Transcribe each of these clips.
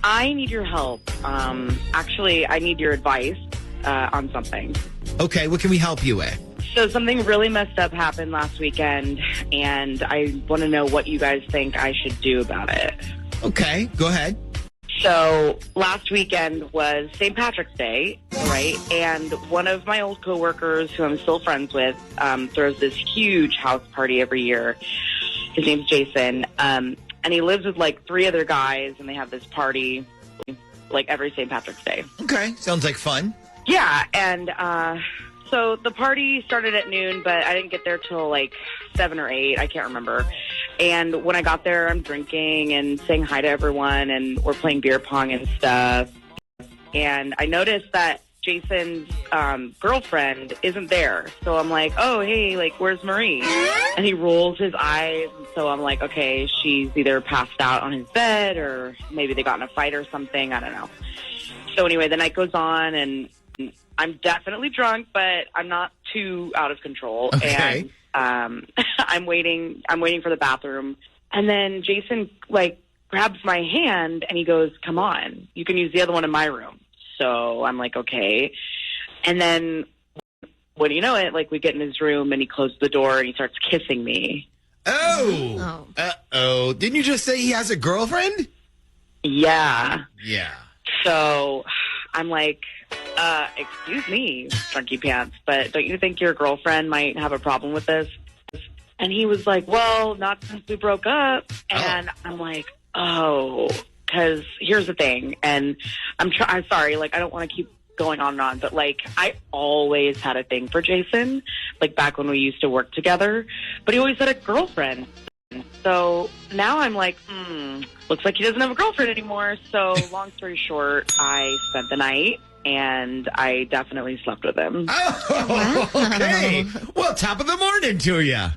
I need your help. Actually, I need your advice on something. Okay, what can we help you with? So something really messed up happened last weekend, and I want to know what you guys think I should do about it. Okay, go ahead. So last weekend was St. Patrick's Day, right? And one of my old coworkers, who I'm still friends with, throws this huge house party every year. His name's Jason, and he lives with like 3 other guys, and they have this party like every St. Patrick's Day. Okay, sounds like fun. Yeah, and so the party started at noon, but I didn't get there till like 7 or 8. I can't remember. And when I got there, I'm drinking and saying hi to everyone, and we're playing beer pong and stuff. And I noticed that Jason's girlfriend isn't there. So I'm like, oh, hey, like, where's Marie? And he rolls his eyes. And so I'm like, okay, she's either passed out on his bed or maybe they got in a fight or something. I don't know. So anyway, the night goes on, and I'm definitely drunk, but I'm not too out of control. Okay. And I'm waiting for the bathroom. And then Jason, like, grabs my hand, and he goes, come on, you can use the other one in my room. So I'm like, okay. And then, what do you know it? Like, we get in his room, and he closes the door, and he starts kissing me. Oh. Uh-oh. Didn't you just say he has a girlfriend? Yeah. Yeah. So I'm like, excuse me, Drunky Pants, but don't you think your girlfriend might have a problem with this? And he was like, well, not since we broke up. And I'm like, oh, because here's the thing. And I'm sorry, like, I don't want to keep going on and on, but like, I always had a thing for Jason, like back when we used to work together, but he always had a girlfriend. So now I'm like, looks like he doesn't have a girlfriend anymore. So long story short, I spent the night, and I definitely slept with him. Oh, okay. Well, top of the morning to you.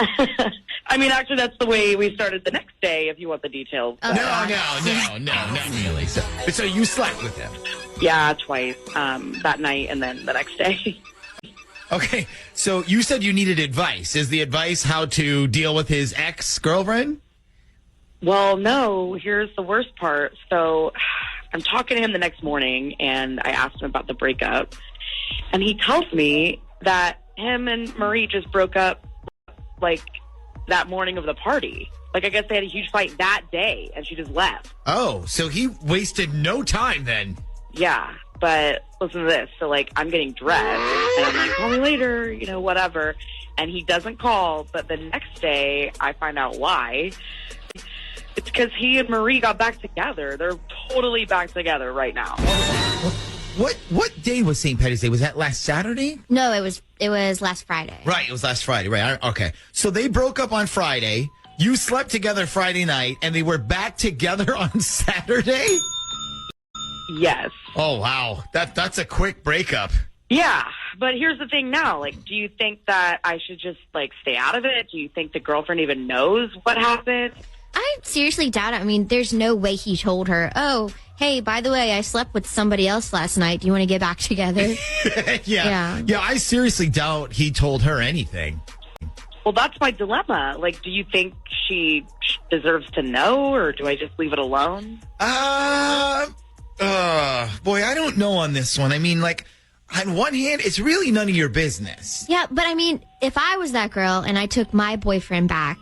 I mean, actually, that's the way we started the next day, if you want the details. No, not really. So you slept with him? Yeah, twice, that night and then the next day. Okay, so you said you needed advice. Is the advice how to deal with his ex-girlfriend? Well, no, here's the worst part. So I'm talking to him the next morning, and I asked him about the breakup, and he tells me that him and Marie just broke up, like, that morning of the party. Like, I guess they had a huge fight that day, and she just left. Oh, so he wasted no time then. Yeah, but listen to this. So, like, I'm getting dressed, and I'm like, call me later, you know, whatever. And he doesn't call, but the next day, I find out why. It's because he and Marie got back together. They're totally back together right now. What day was St. Patty's Day? Was that last Saturday? No, it was last Friday. Right, it was last Friday. Right, okay. So they broke up on Friday. You slept together Friday night, and they were back together on Saturday? Yes. Oh, wow. That's a quick breakup. Yeah, but here's the thing now. Like, do you think that I should just, like, stay out of it? Do you think the girlfriend even knows what happened? I seriously doubt it. I mean, there's no way he told her, oh, hey, by the way, I slept with somebody else last night. Do you want to get back together? Yeah, I seriously doubt he told her anything. Well, that's my dilemma. Like, do you think she deserves to know, or do I just leave it alone? Boy, I don't know on this one. I mean, like, on one hand, it's really none of your business. Yeah, but I mean, if I was that girl and I took my boyfriend back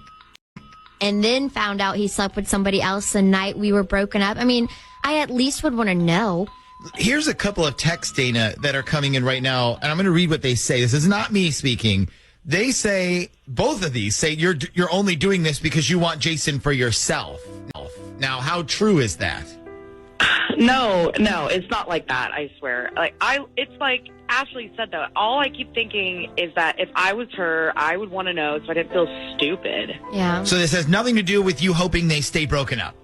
and then found out he slept with somebody else the night we were broken up, I mean, I at least would want to know. Here's a couple of texts, Dana, that are coming in right now, and I'm going to read what they say. This is not me speaking. They say, both of these say, you're only doing this because you want Jason for yourself. Now, how true is that? No, it's not like that, I swear. It's like Ashley said, though. All I keep thinking is that if I was her, I would want to know so I didn't feel stupid. Yeah. So this has nothing to do with you hoping they stay broken up?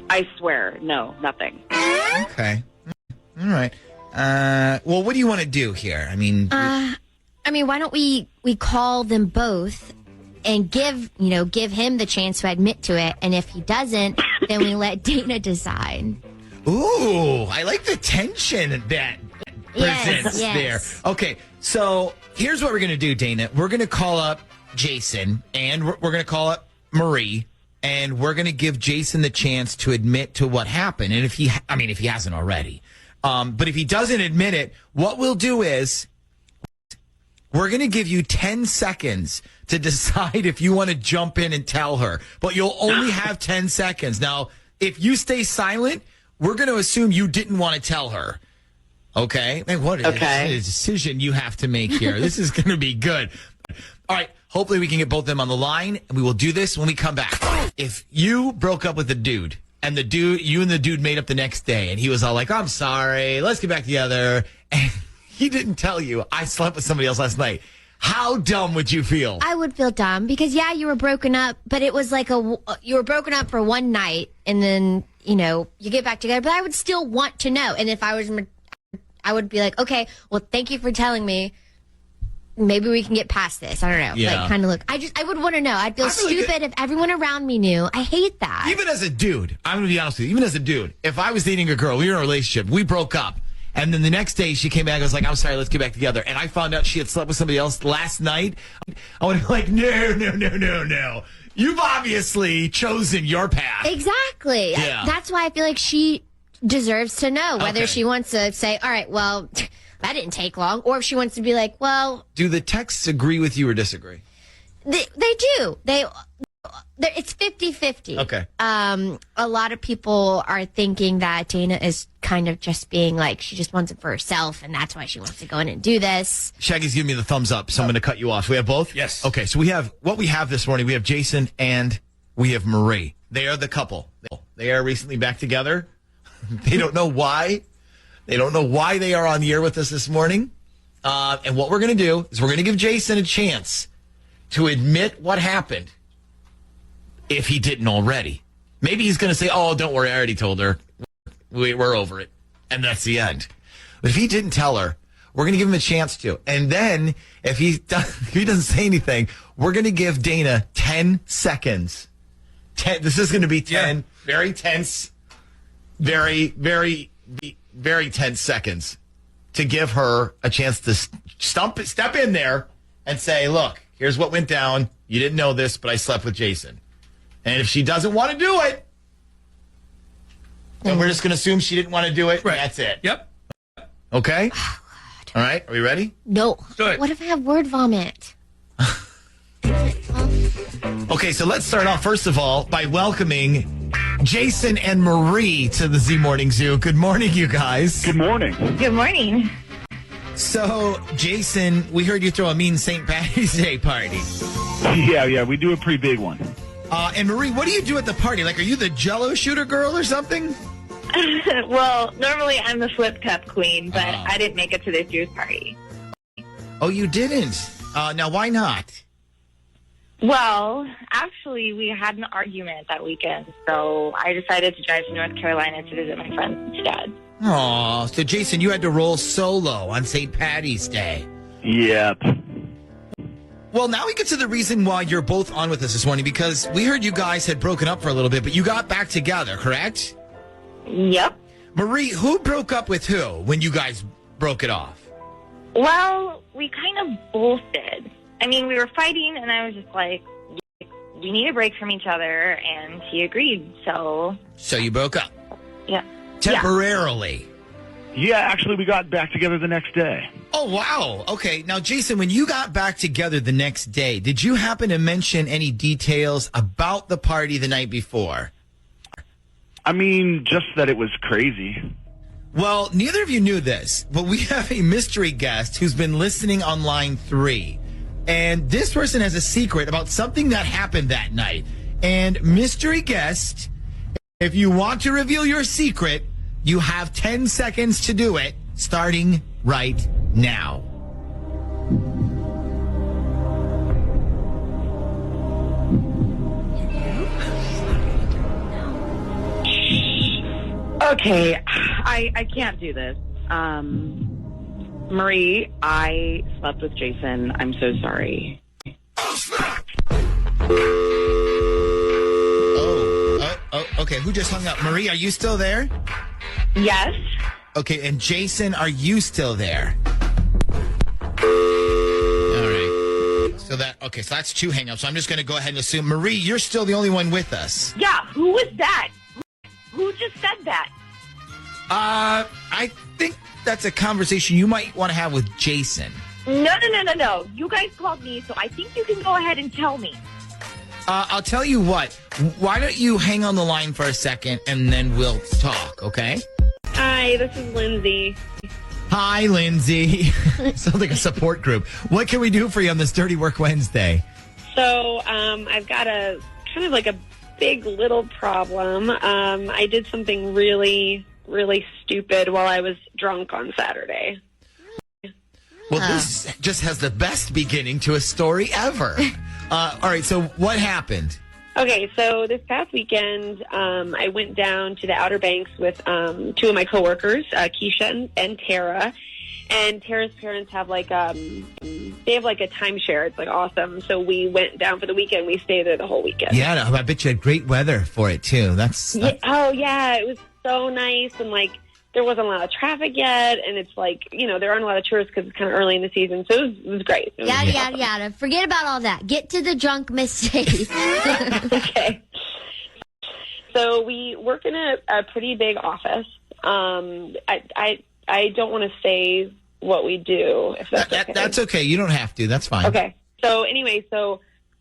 I swear, no, nothing. Okay. All right. Well, what do you want to do here? I mean, why don't we call them both and give him the chance to admit to it, and if he doesn't, then we let Dana decide. Ooh, I like the tension that presents yes. there. Okay, so here's what we're going to do, Dana. We're going to call up Jason, and we're going to call up Marie, and we're going to give Jason the chance to admit to what happened. And if he hasn't already. But if he doesn't admit it, what we'll do is we're going to give you 10 seconds to decide if you want to jump in and tell her. But you'll only have 10 seconds. Now, if you stay silent, we're going to assume you didn't want to tell her. Okay? Man, what a decision you have to make here. This is going to be good. All right. Hopefully we can get both of them on the line, and we will do this when we come back. If you broke up with the dude, and you and the dude made up the next day, and he was all like, I'm sorry, let's get back together, and he didn't tell you, I slept with somebody else last night, how dumb would you feel? I would feel dumb because, yeah, you were broken up, but it was like you were broken up for one night, and then, you get back together, but I would still want to know. And if I would be like, okay, well, thank you for telling me. Maybe we can get past this. I don't know. Yeah. Like, kind of look. I would want to know. I'd feel stupid if everyone around me knew. I hate that. Even as a dude, I'm going to be honest with you, even as a dude, if I was dating a girl, we were in a relationship, we broke up, and then the next day she came back and was like, I'm sorry, let's get back together. And I found out she had slept with somebody else last night. I would be like, no. You've obviously chosen your path. Exactly. Yeah. That's why I feel like she deserves to know whether she wants to say, all right, well, that didn't take long, or if she wants to be like, well. Do the texts agree with you or disagree? They do. It's 50-50. Okay. A lot of people are thinking that Dana is kind of just being like, she just wants it for herself, and that's why she wants to go in and do this. Shaggy's giving me the thumbs up, so I'm going to cut you off. We have both? Yes. Okay, so we have this morning. We have Jason and we have Marie. They are the couple. They are recently back together. They don't know why. They don't know why they are on the air with us this morning. And what we're going to do is we're going to give Jason a chance to admit what happened if he didn't already. Maybe he's going to say, oh, don't worry, I already told her. We're over it. And that's the end. But if he didn't tell her, we're going to give him a chance to. And then if he doesn't say anything, we're going to give Dana 10 seconds. This is going to be 10 very tense, very, very, very tense seconds to give her a chance to step in there and say, look, here's what went down. You didn't know this, but I slept with Jason. And if she doesn't want to do it, then we're just going to assume she didn't want to do it. Right. And that's it. Yep. Okay? Oh, all right. Are we ready? No. Do it. What if I have word vomit? Okay, so let's start off, first of all, by welcoming Jason and Marie to the Z Morning Zoo. Good morning, you guys. Good morning. Good morning. So, Jason, we heard you throw a mean St. Patty's Day party. Yeah, we do a pretty big one. And Marie, what do you do at the party? Like, are you the Jell-O shooter girl or something? Well, normally I'm the flip cup queen, but I didn't make it to this year's party. Oh, you didn't? Now, why not? Well, actually, we had an argument that weekend, so I decided to drive to North Carolina to visit my friends instead. Oh, so Jason, you had to roll solo on St. Patty's Day. Yep. Well, now we get to the reason why you're both on with us this morning, because we heard you guys had broken up for a little bit, but you got back together, correct? Yep. Marie, who broke up with who when you guys broke it off? Well, we kind of both did. I mean, we were fighting, and I was just like, we need a break from each other, and he agreed, so... So you broke up? Yeah. Temporarily? Yeah, actually, we got back together the next day. Oh, wow. Okay. Now, Jason, when you got back together the next day, did you happen to mention any details about the party the night before? I mean, just that it was crazy. Well, neither of you knew this, but we have a mystery guest who's been listening on line 3. And this person has a secret about something that happened that night. And mystery guest, if you want to reveal your secret, you have 10 seconds to do it, starting right now. Okay, I can't do this. Marie, I slept with Jason. I'm so sorry. Oh, okay. Who just hung up? Marie, are you still there? Yes. Okay, and Jason, are you still there? All right. So Okay, so that's 2 hangups. So I'm just going to go ahead and assume, Marie, you're still the only one with us. Yeah, who was that? Who just said that? I think that's a conversation you might want to have with Jason. No. You guys called me, so I think you can go ahead and tell me. I'll tell you what. Why don't you hang on the line for a second, and then we'll talk, okay? Hi, this is Lindsay. Hi, Lindsay. Sounds like a support group. What can we do for you on this Dirty Work Wednesday? So I've got a kind of like a big little problem. I did something really, really stupid while I was drunk on Saturday. Well, this just has the best beginning to a story ever. All right, so what happened? Okay, so this past weekend, I went down to the Outer Banks with 2 of my coworkers, Keisha and Tara. And Tara's parents have like they have like a timeshare. It's like awesome. So we went down for the weekend. We stayed there the whole weekend. Yeah, I bet you had great weather for it too. Oh yeah, it was so nice, and like there wasn't a lot of traffic yet, and it's like, there aren't a lot of tourists because it's kind of early in the season, so it was great. It was Yada. Forget about all that. Get to the drunk mistake. Okay. So we work in a pretty big office. I don't want to say what we do, if that's okay. That's okay. You don't have to. That's fine. Okay. So anyway,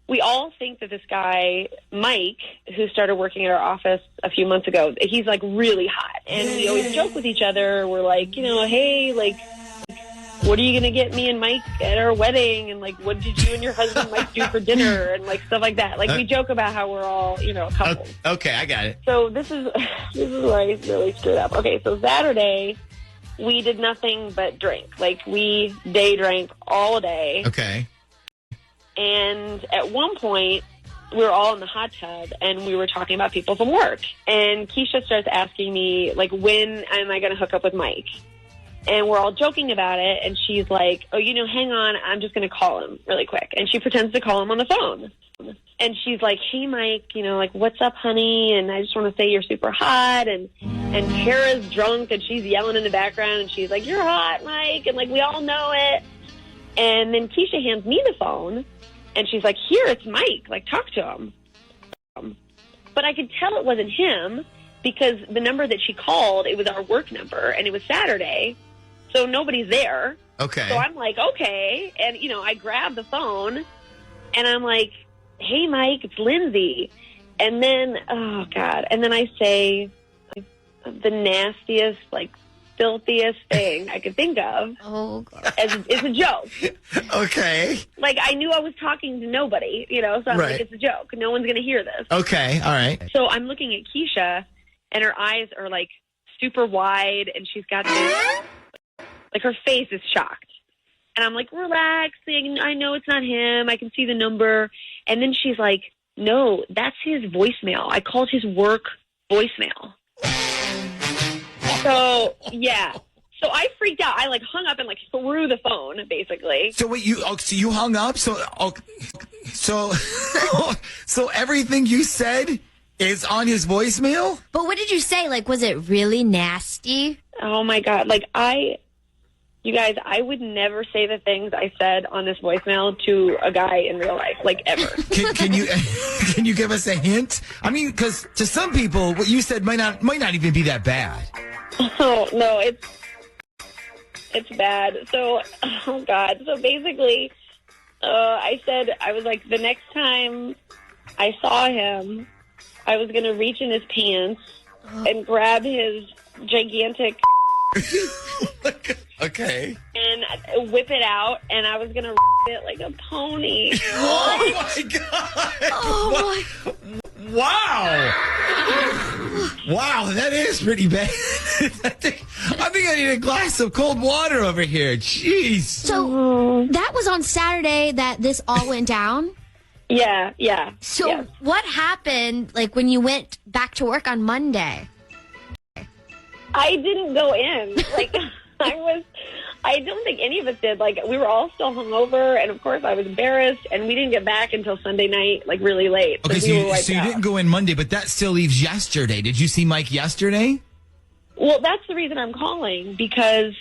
we all think that this guy, Mike, who started working at our office a few months ago, he's like really hot. And we always joke with each other. We're like, hey, like, what are you going to get me and Mike at our wedding? And like, what did you and your husband Mike do for dinner? And like stuff like that. Like we joke about how we're all, a couple. Okay, I got it. So this is where I really screwed up. Okay, so Saturday, we did nothing but drink. Like we day drank all day. Okay. And at one point, we were all in the hot tub, and we were talking about people from work. And Keisha starts asking me, like, when am I going to hook up with Mike? And we're all joking about it, and she's like, oh, hang on, I'm just going to call him really quick. And she pretends to call him on the phone. And she's like, hey, Mike, like, what's up, honey? And I just want to say you're super hot. And Tara's drunk, and she's yelling in the background, and she's like, you're hot, Mike. And, like, we all know it. And then Keisha hands me the phone. And she's like, here, it's Mike. Like, talk to him. But I could tell it wasn't him because the number that she called, it was our work number, and it was Saturday. So nobody's there. Okay. So I'm like, okay. And, I grab the phone, and I'm like, hey, Mike, it's Lindsay. And then, oh, God. And then I say the nastiest, like, filthiest thing I could think of. Oh, God. It's a joke. Okay. Like, I knew I was talking to nobody, so I'm Right. like, it's a joke. No one's going to hear this. Okay, all right. So I'm looking at Keisha, and her eyes are, like, super wide, and she's got this, like, her face is shocked. And I'm like, relax. I know it's not him. I can see the number. And then she's like, no, that's his voicemail. I called his work voicemail. So, yeah. So I freaked out. I, like, hung up and, like, threw the phone, basically. So wait, you hung up? So everything you said is on his voicemail? But what did you say? Like, was it really nasty? Oh, my God. Like, you guys, I would never say the things I said on this voicemail to a guy in real life, like, ever. Can you give us a hint? I mean, because to some people, what you said might not even be that bad. Oh, no, it's bad. So, oh, God. So, basically, I was like, the next time I saw him, I was going to reach in his pants and grab his gigantic Okay. and whip it out, and I was going to it like a pony. Oh, my God. Oh, Wow. Wow, that is pretty bad. I think I need a glass of cold water over here. Jeez. So that was on Saturday that this all went down? Yeah. So what happened, like, when you went back to work on Monday? I didn't go in. Like, I don't think any of us did. Like, we were all still hungover, and of course I was embarrassed, and we didn't get back until Sunday night, like, really late. Okay, so you didn't go in Monday, but that still leaves yesterday. Did you see Mike yesterday? Well, that's the reason I'm calling, because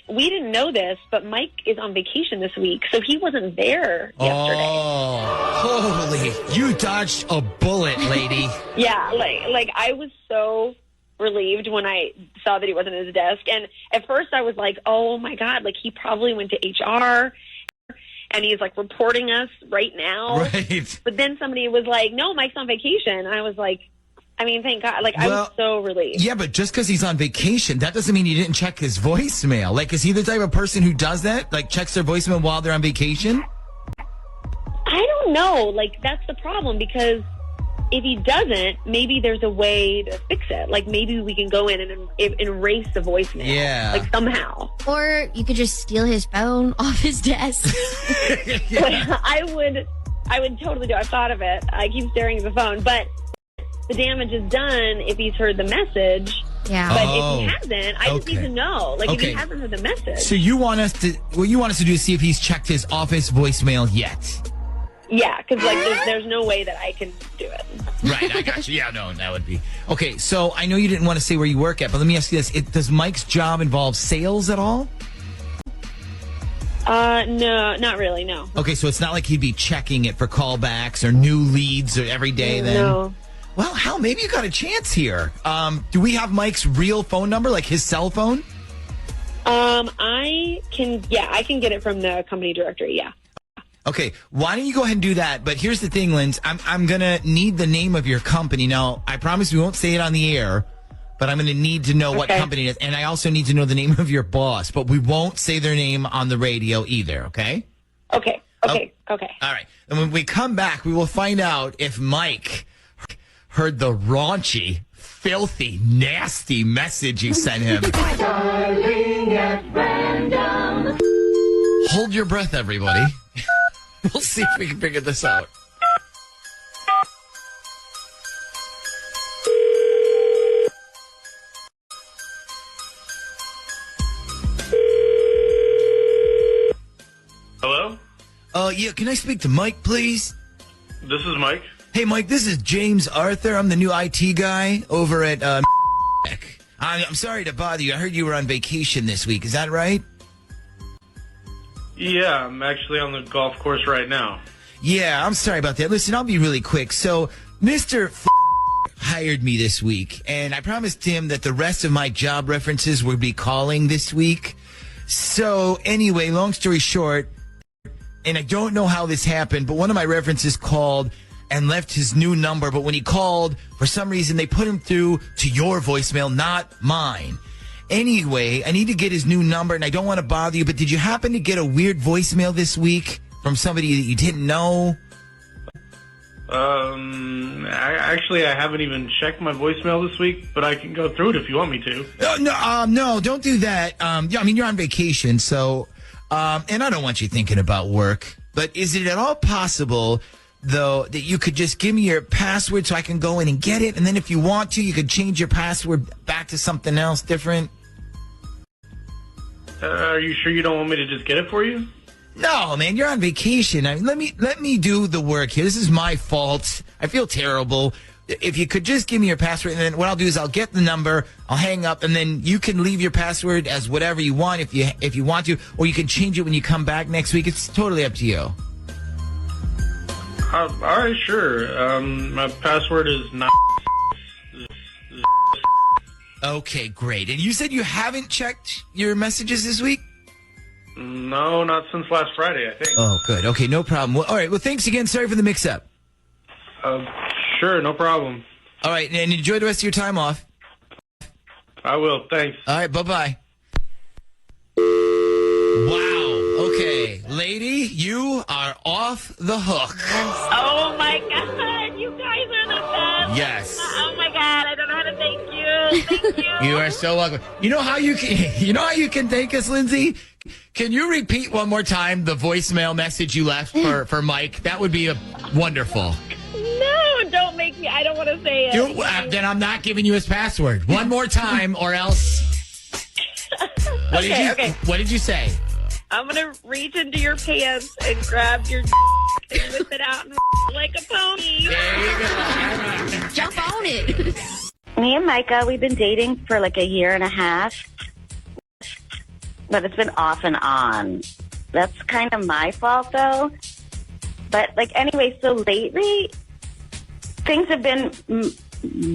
we didn't know this, but Mike is on vacation this week, so he wasn't there yesterday. Oh, holy, you dodged a bullet, lady. Yeah, like I was so relieved when I saw that he wasn't at his desk. And at first I was like, oh my God, like he probably went to HR and he's like reporting us right now. Right. But then somebody was like, no, Mike's on vacation. And I was like, I mean, thank God. Like, I was so relieved. Yeah, but just because he's on vacation, that doesn't mean you didn't check his voicemail. Like, is he the type of person who does that? Like, checks their voicemail while they're on vacation? I don't know. Like, that's the problem, because if he doesn't, maybe there's a way to fix it. Like, maybe we can go in and erase the voicemail. Yeah. Like, somehow. Or you could just steal his phone off his desk. Yeah. I would totally do it. I thought of it. I keep staring at the phone. But the damage is done if he's heard the message. Yeah. But if he hasn't, I just need Okay. to know. Like, if Okay. he hasn't heard the message. So you want us to, what you want us to do is see if he's checked his office voicemail yet. Yeah, because, like, there's no way that I can do it. Right, I got you. Yeah, no, that would be. Okay, so I know you didn't want to say where you work at, but let me ask you this. Does Mike's job involve sales at all? No, not really, no. Okay, so it's not like he'd be checking it for callbacks or new leads or every day then? No. Well, hell, maybe you got a chance here. Do we have Mike's real phone number, like his cell phone? I can get it from the company directory, yeah. Okay, why don't you go ahead and do that? But here's the thing, Linz. I'm going to need the name of your company. Now, I promise we won't say it on the air, but I'm going to need to know what company it is. And I also need to know the name of your boss, but we won't say their name on the radio either, okay? Okay. All right. And when we come back, we will find out if Mike heard the raunchy, filthy, nasty message you sent him. Hold your breath, everybody. We'll see if we can figure this out. Hello? Yeah, can I speak to Mike, please? This is Mike. Hey, Mike, this is James Arthur. I'm the new IT guy over at, I'm sorry to bother you. I heard you were on vacation this week. Is that right? Yeah, I'm actually on the golf course right now. Yeah, I'm sorry about that. Listen, I'll be really quick. So, Mr. hired me this week, and I promised him that the rest of my job references would be calling this week. So, anyway, long story short, and I don't know how this happened, but one of my references called and left his new number, but when he called, for some reason, they put him through to your voicemail, not mine. Anyway, I need to get his new number, and I don't want to bother you, but did you happen to get a weird voicemail this week from somebody that you didn't know? I haven't even checked my voicemail this week, but I can go through it if you want me to. No, don't do that. Yeah, I mean, you're on vacation, so, and I don't want you thinking about work, but is it at all possible, though, that you could just give me your password so I can go in and get it, and then if you want to, you could change your password back to something else different? Are you sure you don't want me to just get it for you? No, man, you're on vacation. I mean, let me do the work here. This is my fault. I feel terrible. If you could just give me your password, and then what I'll do is I'll get the number, I'll hang up, and then you can leave your password as whatever you want if you want to, or you can change it when you come back next week. It's totally up to you. All right, sure. My password is not. Okay, great. And you said you haven't checked your messages this week? No, not since last Friday, I think. Oh, good. Okay, no problem. Well, all right. Well, thanks again. Sorry for the mix-up. Sure, no problem. All right, and enjoy the rest of your time off. I will, thanks. All right, bye-bye. Wow. Okay, lady, you are off the hook. Oh, my God. You guys are the best. Yes. Oh, my God. I don't know how to thank you. Thank you. You are so welcome. You know how you can thank us, Lindsay? Can you repeat one more time the voicemail message you left for Mike? That would be wonderful. No, don't make me. I don't want to say it. Then I'm not giving you his password. One more time or else. What did you say? I'm going to reach into your pants and grab your and whip it out like a pony. There you go. Jump on it. Me and Micah, we've been dating for like a year and a half, but it's been off and on. That's kind of my fault, though. But, like, anyway, so lately, things have been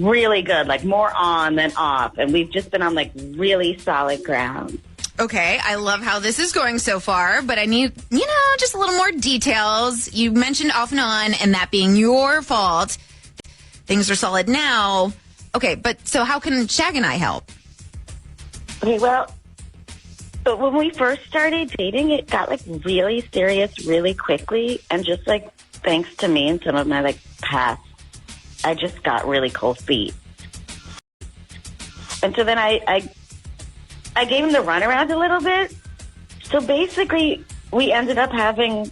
really good, like more on than off, and we've just been on, like, really solid ground. Okay, I love how this is going so far, but I need, just a little more details. You mentioned off and on, and that being your fault. Things are solid now. Okay, but so how can Shag and I help? Okay, well, but when we first started dating, it got, like, really serious really quickly, and just, like, thanks to me and some of my, like, past, I just got really cold feet. And so then I gave him the runaround a little bit. So basically, we ended up having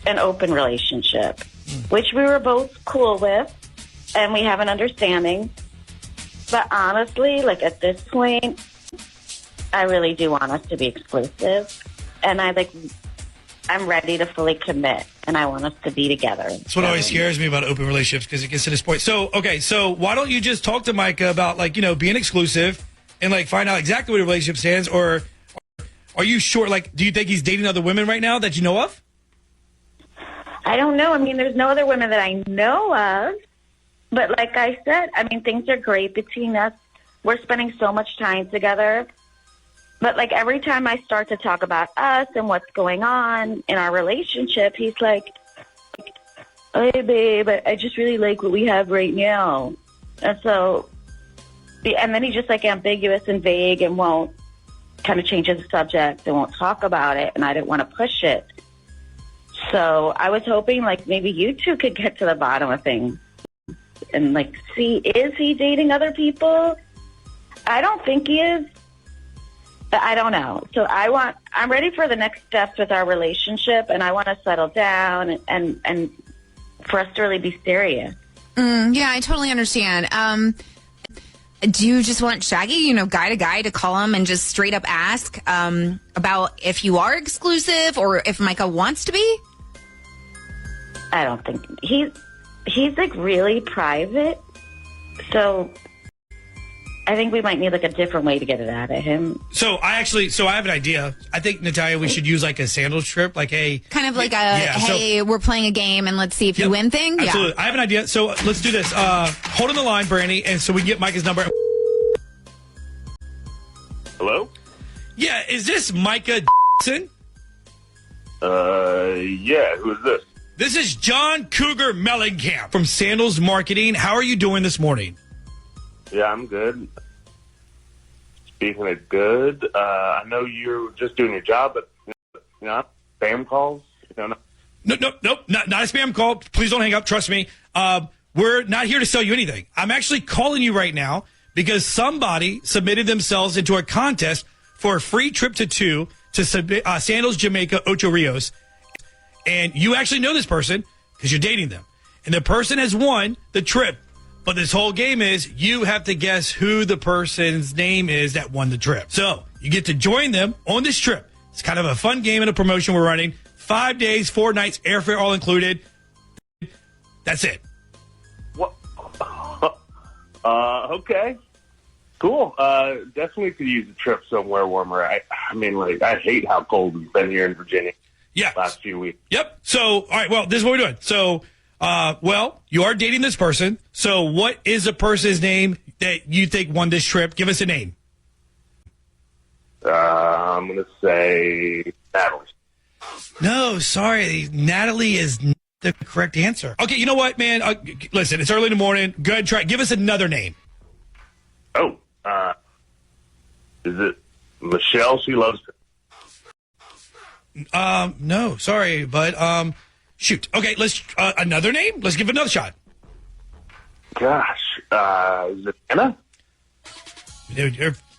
an open relationship, which we were both cool with, and we have an understanding. But honestly, like at this point, I really do want us to be exclusive. And I'm ready to fully commit, and I want us to be together. That's what always scares me about open relationships, because it gets to this point. So why don't you just talk to Micah about, being exclusive and, find out exactly where the relationship stands? Or are you sure, do you think he's dating other women right now that you know of? I don't know. I mean, there's no other women that I know of. But like I said, I mean, things are great between us. We're spending so much time together. But, every time I start to talk about us and what's going on in our relationship, he's like, hey, babe, I just really like what we have right now. And so, and then he's just, ambiguous and vague and won't kind of change the subject and won't talk about it, and I didn't want to push it. So I was hoping, maybe you two could get to the bottom of things and, see, is he dating other people? I don't think he is. But I don't know. So I'm ready for the next steps with our relationship, and I want to settle down and for us to really be serious. Yeah, I totally understand. Do you just want Shaggy, guy to guy, to call him and just straight up ask about if you are exclusive or if Micah wants to be? I don't think he's really private. So I think we might need a different way to get it out of him. So I have an idea. I think, Natalia, we should use a sandals trip, we're playing a game and let's see if you win thing. Absolutely. Yeah. I have an idea. So let's do this. Hold on the line, Brandy, and so we can get Micah's number. Hello? Yeah, is this Micah Jackson? Yeah, who is this? This is John Cougar Mellencamp from Sandals Marketing. How are you doing this morning? Yeah, I'm good. Speaking of good, I know you're just doing your job, but spam calls. Nope, not a spam call. Please don't hang up. Trust me. We're not here to sell you anything. I'm actually calling you right now because somebody submitted themselves into a contest for a free trip to Sandals, Jamaica, Ocho Rios, and you actually know this person because you're dating them, and the person has won the trip. But this whole game is you have to guess who the person's name is that won the trip. So you get to join them on this trip. It's kind of a fun game and a promotion we're running. 5 days, 4 nights, airfare all included. That's it. What? Okay. Cool. Definitely could use a trip somewhere warmer. I hate how cold it's been here in Virginia. Yeah. Last few weeks. Yep. So, all right, well, this is what we're doing. So, you are dating this person. So what is the person's name that you think won this trip? Give us a name. I'm going to say Natalie. No, sorry. Natalie is not the correct answer. Okay, you know what, man? Listen, it's early in the morning. Go ahead and try. Give us another name. Oh, is it Michelle? She loves her. No, sorry, but, shoot. Okay, let's, another name? Let's give it another shot. Gosh, is it Anna?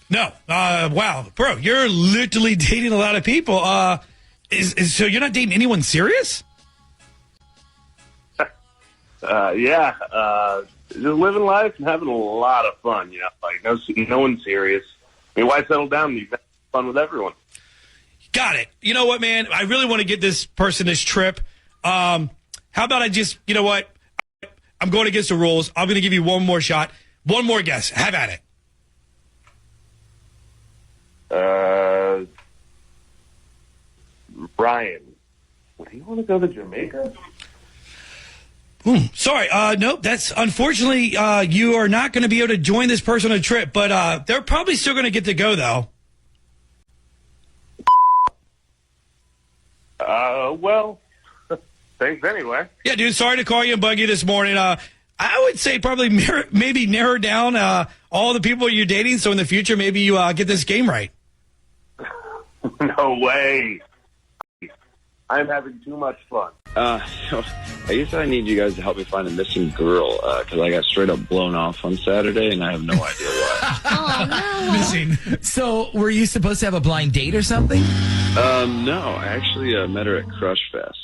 No. Wow. Bro, you're literally dating a lot of people. So you're not dating anyone serious? Yeah. Just living life and having a lot of fun, no one's serious. I mean, why settle down? You've had fun with everyone. Got it. You know what, man? I really want to get this person this trip. How about I just, you know what? I'm going against the rules. I'm going to give you one more shot. One more guess. Have at it. Ryan, would he want to go to Jamaica? Sorry. Nope. That's unfortunately, you are not going to be able to join this person on a trip, but they're probably still going to get to go, though. Well, thanks anyway. Yeah, dude, sorry to call you and bug you this morning. I would say probably maybe narrow down all the people you're dating, so in the future maybe you get this game right. No way. I'm having too much fun. So I guess I need you guys to help me find a missing girl because I got straight up blown off on Saturday and I have no idea why. Oh, no. Missing. So, were you supposed to have a blind date or something? No, I actually met her at Crush Fest.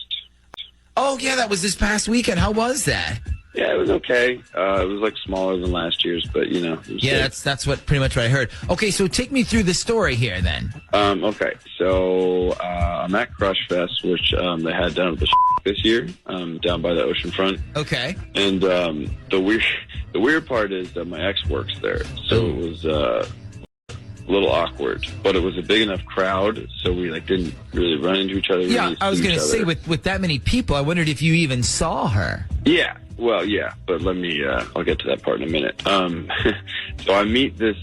Oh, yeah, that was this past weekend. How was that? Yeah, it was okay. It was like smaller than last year's, but you know. It was Yeah, good. that's what pretty much what I heard. Okay, so take me through the story here then. Okay, so I'm at Crush Fest, which they had down at the this year, down by the ocean front. Okay. And the weird part is that my ex works there, so it was a little awkward. But it was a big enough crowd, so we like didn't really run into each other. We Yeah, didn't I was see going each to say, other. with that many people, I wondered if you even saw her. Yeah, well, yeah, but let me, I'll get to that part in a minute. So I meet this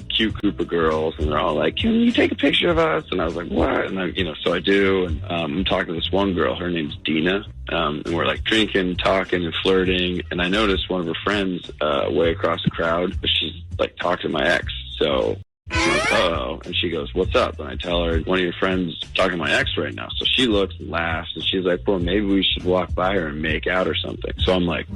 cute group of girls, and they're all like, can you take a picture of us? And I was like, what? And so I do, and I'm talking to this one girl, her name's Dina, and we're like drinking, talking, and flirting, and I noticed one of her friends way across the crowd, but she's like talking to my ex, so I'm like, uh-oh, and she goes, what's up? And I tell her, one of your friends talking to my ex right now. So she looks and laughs, and she's like, well, maybe we should walk by her and make out or something. So I'm like,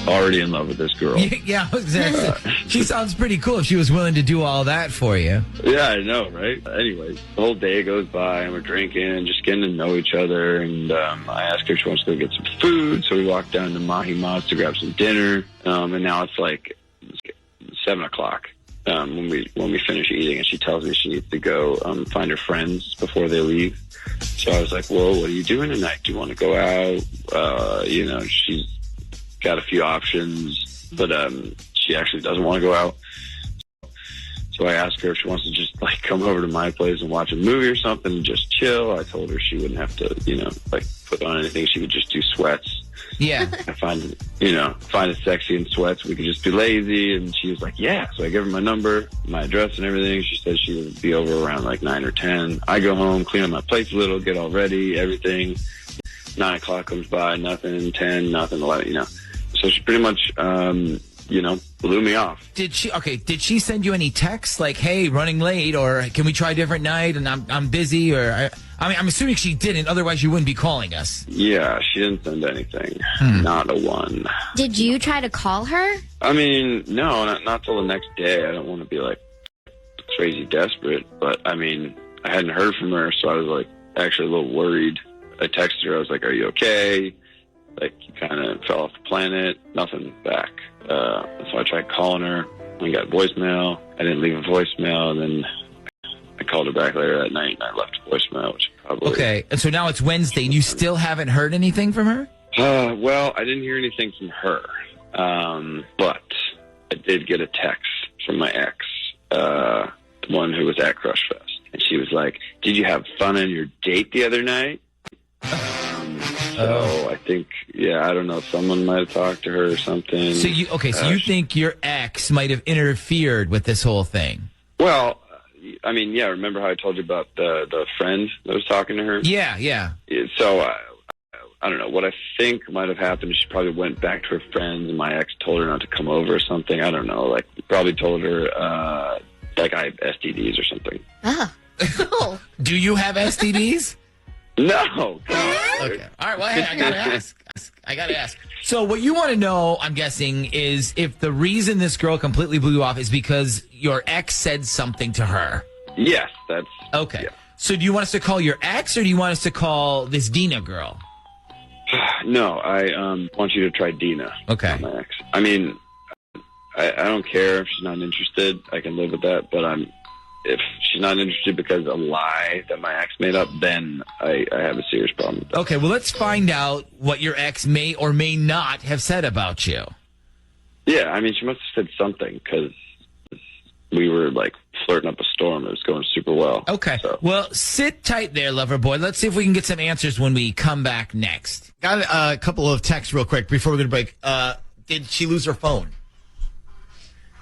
already in love with this girl. Yeah, exactly. She sounds pretty cool if she was willing to do all that for you. Yeah, I know, right? Anyway, the whole day goes by, and we're drinking, just getting to know each other, and I ask her if she wants to go get some food, so we walk down to Mahi Mas to grab some dinner, and now it's like 7 o'clock. When we finish eating, and she tells me she needs to go find her friends before they leave. So I was like, well, what are you doing tonight? Do you want to go out? She's got a few options, but she actually doesn't want to go out. So I asked her if she wants to just like come over to my place and watch a movie or something and just chill. I told her she wouldn't have to, put on anything. She could just do sweats. Yeah. I find it sexy in sweats. We could just be lazy. And she was like, yeah. So I gave her my number, my address and everything. She said she would be over around like 9 or 10. I go home, clean up my plates a little, get all ready, everything. 9 o'clock comes by, nothing, 10, nothing, 11, So she pretty much, blew me off. Did she send you any texts like, hey, running late, or can we try a different night and I'm busy, or I'm assuming she didn't, otherwise you wouldn't be calling us. Yeah, she didn't send anything. Not a one. Did you try to call her? I mean, no, not till the next day. I don't want to be like crazy desperate, but I mean, I hadn't heard from her, so I was like actually a little worried. I texted her, I was like, are you okay? Like, you kind of fell off the planet. Nothing back. So I tried calling her. I got voicemail. I didn't leave a voicemail. And then I called her back later that night, and I left a voicemail, which probably... Okay, and so now it's Wednesday, and you still haven't heard anything from her? Well, I didn't hear anything from her. But I did get a text from my ex, the one who was at Crush Fest. And she was like, did you have fun on your date the other night? So I think, I don't know, someone might have talked to her or something. So you think your ex might have interfered with this whole thing? Well, I mean, remember how I told you about the friend that was talking to her? Yeah. So I don't know. What I think might have happened is she probably went back to her friends, and my ex told her not to come over or something. I don't know. Like, probably told her, like, I have STDs or something. Oh. Do you have STDs? No. Okay. All right. Well, hey, I gotta ask. So what you want to know, I'm guessing, is if the reason this girl completely blew you off is because your ex said something to her. Yes, that's... Okay. Yeah. So do you want us to call your ex, or do you want us to call this Dina girl? No, I want you to try Dina. Okay. My ex. I mean, I don't care if she's not interested. I can live with that, but if she's not interested because of a lie that my ex made up, then I have a serious problem with that. Okay, well, let's find out what your ex may or may not have said about you. Yeah, I mean, she must have said something because we were like flirting up a storm. It was going super well. Okay. So. Well, sit tight there, lover boy. Let's see if we can get some answers when we come back next. Got a couple of texts real quick before we're going to break. Did she lose her phone?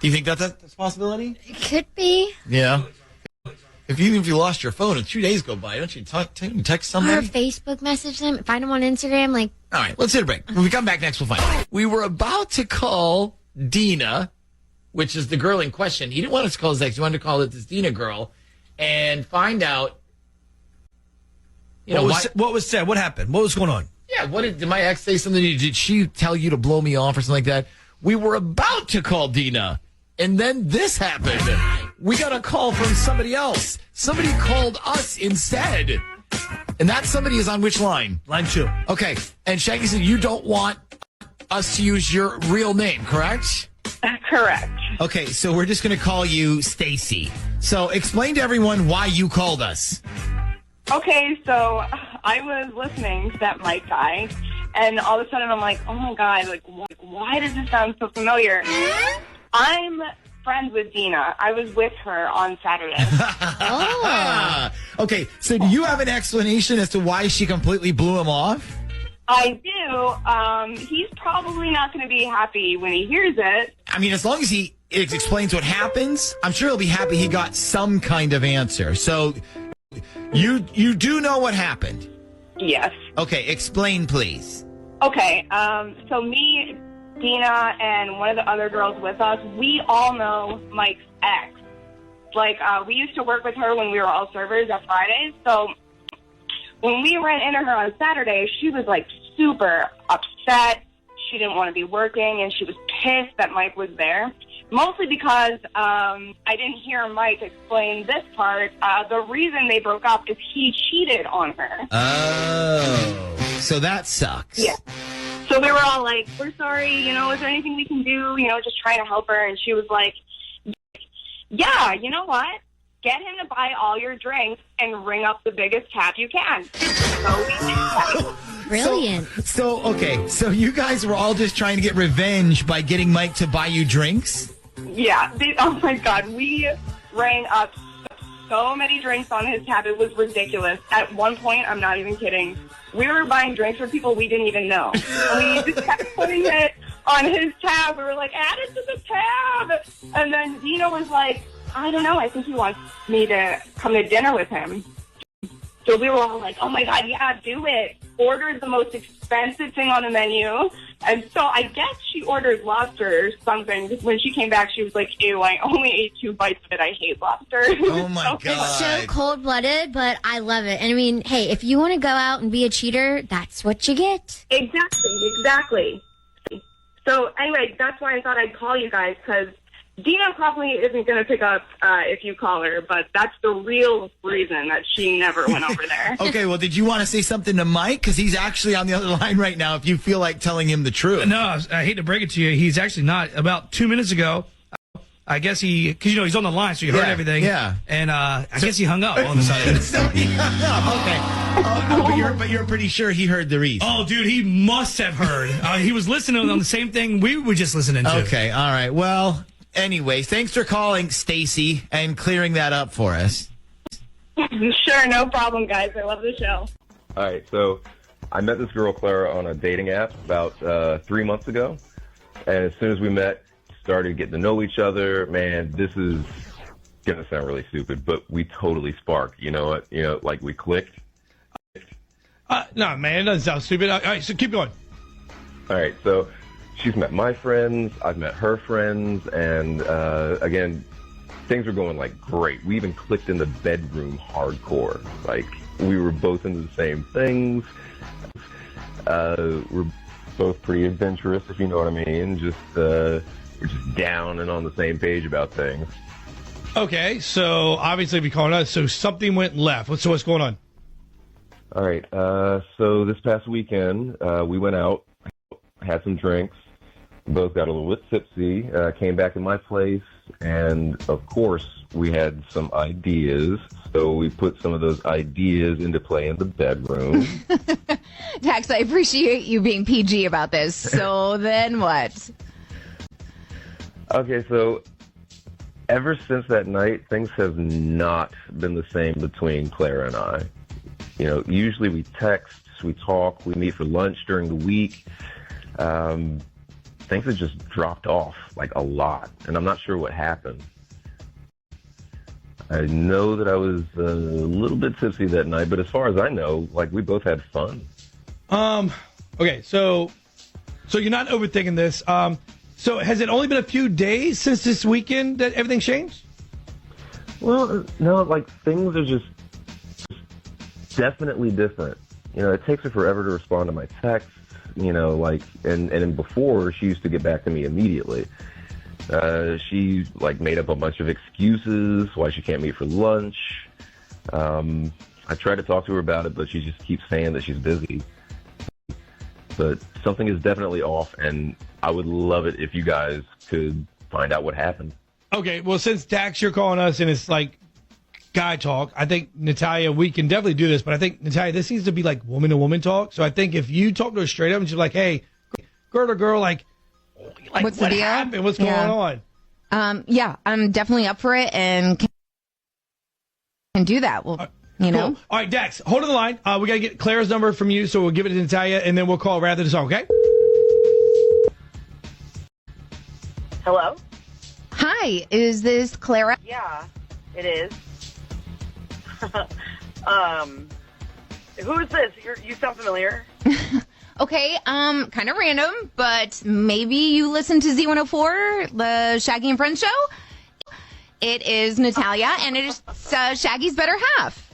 Do you think that's a possibility? It could be. Yeah. Even if you lost your phone and 2 days go by, don't you text somebody? Or Facebook message them, find them on Instagram. Like, all right, let's hit a break. When we come back next, we'll find out. We were about to call Dina, which is the girl in question. He didn't want us to call his ex. He wanted to call it this Dina girl and find out. What was said? What happened? What was going on? Yeah, did my ex say something? Did she tell you to blow me off or something like that? We were about to call Dina, and then this happened. We got a call from somebody else. Somebody called us instead. And that somebody is on which line? Line 2. Okay. And Shaggy said you don't want us to use your real name, correct? Correct. Okay, so we're just going to call you Stacy. So explain to everyone why you called us. Okay, so I was listening to that Mike guy, and all of a sudden I'm like, oh my God, like, why does this sound so familiar? I'm friends with Dina. I was with her on Saturday. Oh. Okay, so do you have an explanation as to why she completely blew him off? I do. He's probably not going to be happy when he hears it. I mean, as long as he explains what happens, I'm sure he'll be happy he got some kind of answer. So you do know what happened? Yes. Okay, explain, please. Okay, so me, Dina, and one of the other girls with us, we all know Mike's ex. Like, we used to work with her when we were all servers at Fridays, so when we ran into her on Saturday, she was, like, super upset. She didn't want to be working, and she was pissed that Mike was there. Mostly because I didn't hear Mike explain this part. The reason they broke up is he cheated on her. Oh, so that sucks. Yeah. So they were all like, we're sorry, is there anything we can do? Just trying to help her. And she was like, yeah, you know what? Get him to buy all your drinks and ring up the biggest tab you can. So we did that. Brilliant. So you guys were all just trying to get revenge by getting Mike to buy you drinks? Yeah. Oh, my God. We rang up so many drinks on his tab. It was ridiculous. At one point, I'm not even kidding, we were buying drinks for people we didn't even know. And we just kept putting it on his tab. We were like, add it to the tab. And then Dina was like, I don't know. I think he wants me to come to dinner with him. So we were all like, oh, my God, yeah, do it. Ordered the most expensive thing on the menu. And so I guess she ordered lobster or something. When she came back, she was like, ew, I only ate 2 bites of it. I hate lobster. Oh, my God. It's so cold-blooded, but I love it. And I mean, hey, if you want to go out and be a cheater, that's what you get. Exactly. So anyway, that's why I thought I'd call you guys, because Dina probably isn't going to pick up if you call her, but that's the real reason that she never went over there. Okay, well, did you want to say something to Mike? Because he's actually on the other line right now if you feel like telling him the truth. No, I hate to break it to you. He's actually not. About 2 minutes ago, I guess because he's on the line, so you heard everything. Yeah. And I guess he hung up on the side. So he hung up. Okay. But you're pretty sure he heard the reason. Oh, dude, he must have heard. He was listening on the same thing we were just listening to. Okay, all right. Well, anyway, thanks for calling, Stacy, and clearing that up for us. Sure, no problem, guys. I love the show. All right, so I met this girl, Clara, on a dating app about 3 months ago. And as soon as we met, started getting to know each other. Man, this is going to sound really stupid, but we totally sparked. You know what? Like we clicked. No, man, it doesn't sound stupid. All right, so keep going. All right, so she's met my friends, I've met her friends, and again, things were going like great. We even clicked in the bedroom hardcore. Like we were both into the same things. We're both pretty adventurous, if you know what I mean. We're just down and on the same page about things. Okay, so obviously if you're calling us, so something went left. So what's going on? All right, so this past weekend, we went out, had some drinks, both got a little bit tipsy, came back in my place, and of course we had some ideas, so we put some of those ideas into play in the bedroom. Dax, I appreciate you being PG about this. So then what? Okay, so ever since that night, things have not been the same between Clara and I. You know, usually we text, we talk, we meet for lunch during the week. Things have just dropped off, like, a lot, and I'm not sure what happened. I know that I was a little bit tipsy that night, but as far as I know, like, we both had fun. Okay, so you're not overthinking this. So has it only been a few days since this weekend that everything changed? Well, no, like, things are just definitely different. You know, it takes her forever to respond to my texts, you know, like, and before, she used to get back to me immediately. She, like, made up a bunch of excuses why she can't meet for lunch. I tried to talk to her about it, but she just keeps saying that she's busy. But something is definitely off, and I would love it if you guys could find out what happened. Okay, well, since Dax, you're calling us and it's like guy talk, I think, Natalia, we can definitely do this, but I think, Natalia, this needs to be like woman to woman talk. So I think if you talk to her straight up and she's like, hey, girl to girl, like what's the what deal? happened? What's going on? Yeah, I'm definitely up for it and can do that. Well, you know. Cool. All right, Dax, hold on the line. We got to get Clara's number from you, so we'll give it to Natalia, and then we'll call right after the song, okay? Hello? Hi, is this Clara? Yeah, it is. Who is this? You sound familiar. Okay, kind of random, but maybe you listen to Z104, the Shaggy and Friends show? It is Natalia, and it is Shaggy's better half.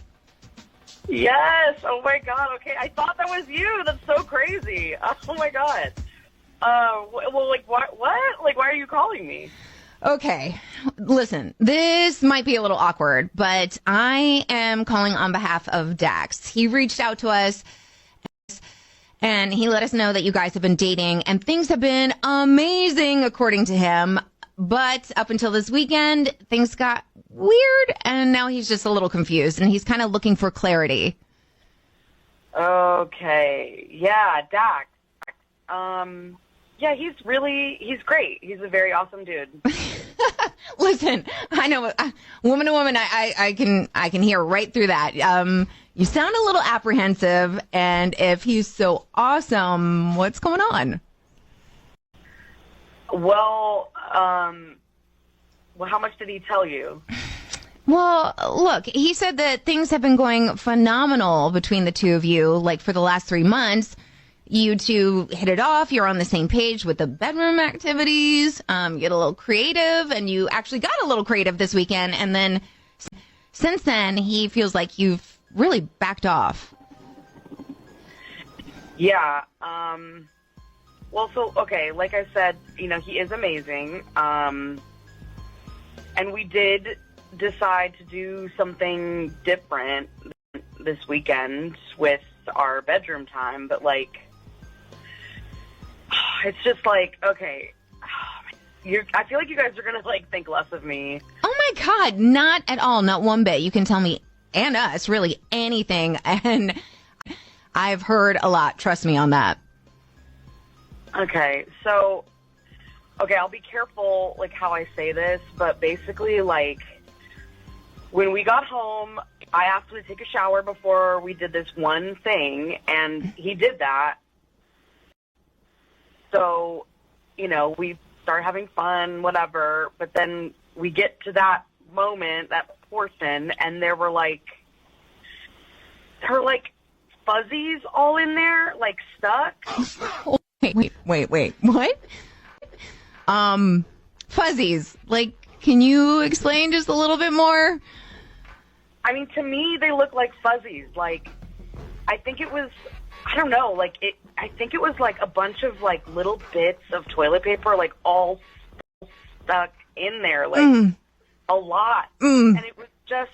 Yes. Oh my God. Okay, I thought that was you. That's so crazy. Oh my God. Well, like, what? Like, why are you calling me? Okay, listen, this might be a little awkward, but I am calling on behalf of Dax. He reached out to us, and he let us know that you guys have been dating, and things have been amazing, according to him. But up until this weekend, things got weird, and now he's just a little confused, and he's kind of looking for clarity. Okay. Yeah, Dax. Yeah, he's great. He's a very awesome dude. Listen, I know, woman to woman, I can hear right through that. You sound a little apprehensive, and if he's so awesome, what's going on? Well, how much did he tell you? Well, look, he said that things have been going phenomenal between the two of you, like for the last 3 months. You two hit it off. You're on the same page with the bedroom activities. You get a little creative, and you actually got a little creative this weekend. And then since then, he feels like you've really backed off. Yeah. Well, so, okay, like I said, you know, he is amazing. And we did decide to do something different this weekend with our bedroom time, but, like, it's just like, okay, I feel like you guys are going to, like, think less of me. Oh, my God, not at all, not one bit. You can tell me, and us, really anything, and I've heard a lot, trust me on that. Okay, so, okay, I'll be careful, like, how I say this, but basically, like, when we got home, I asked him to take a shower before we did this one thing, and he did that. So, you know, we start having fun, whatever, but then we get to that moment, that portion, and there were fuzzies all in there, like, stuck. Wait, what? Fuzzies, like, can you explain just a little bit more? I mean, to me, they look like fuzzies. Like, I think it was, I don't know, like, I think it was, like, a bunch of, like, little bits of toilet paper, like, all stuck in there, like, a lot. And it was just,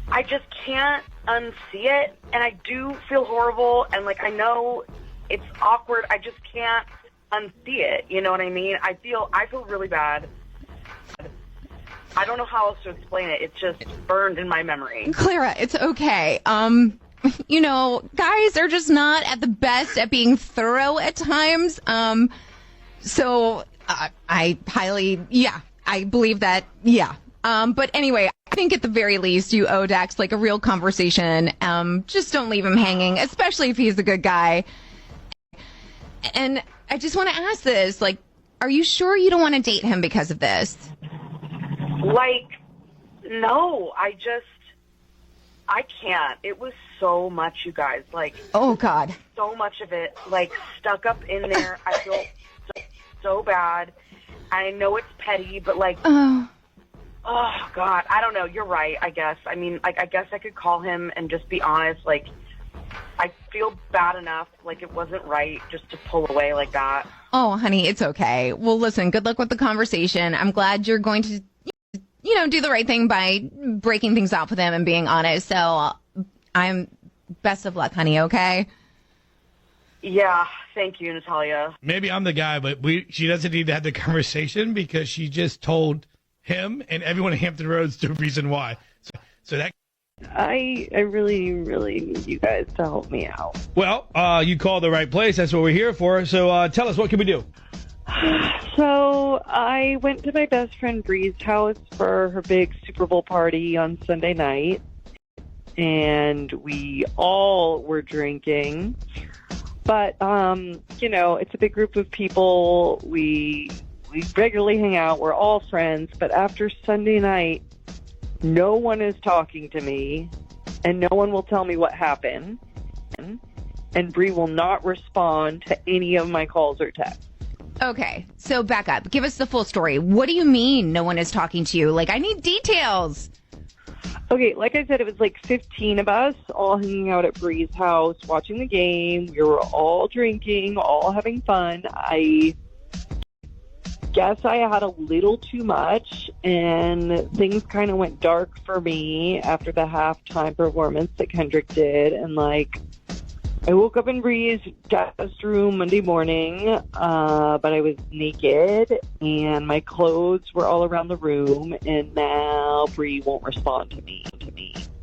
I just can't unsee it, and I do feel horrible, and, like, I know it's awkward. I just can't unsee it, you know what I mean? I feel really bad. I don't know how else to explain it. It's just burned in my memory. Clara, it's okay. You know, guys are just not at the best at being thorough at times. So I believe that, yeah. But anyway, I think at the very least you owe Dax like a real conversation. Just don't leave him hanging, especially if he's a good guy. And I just want to ask this, like, are you sure you don't want to date him because of this? Like, no, I can't. It was so much, you guys. Like, oh, God. So much of it, like, stuck up in there. I feel so bad. I know it's petty, but, like, oh, God. I don't know. You're right, I guess. I mean, I guess I could call him and just be honest. Like, I feel bad enough. Like, it wasn't right just to pull away like that. Oh, honey, it's okay. Well, listen, good luck with the conversation. I'm glad you're going to, do the right thing by breaking things off with him and being honest. So I'm best of luck, honey, okay? Yeah, thank you, Natalia. Maybe I'm the guy, but she doesn't need to have the conversation because she just told him and everyone in Hampton Roads the reason why. So that. I really, really need you guys to help me out. Well, you called the right place. That's what we're here for. So tell us, what can we do? So I went to my best friend Bree's house for her big Super Bowl party on Sunday night, and we all were drinking. But, it's a big group of people. We regularly hang out. We're all friends. But after Sunday night, no one is talking to me, and no one will tell me what happened. And Bree will not respond to any of my calls or texts. Okay, so back up. Give us the full story. What do you mean no one is talking to you? Like, I need details. Okay, like I said, it was like 15 of us all hanging out at Bree's house, watching the game. We were all drinking, all having fun. I guess I had a little too much, and things kind of went dark for me after the halftime performance that Kendrick did. And, like, I woke up in Bree's guest room Monday morning, but I was naked, and my clothes were all around the room, and now Bree won't respond to me.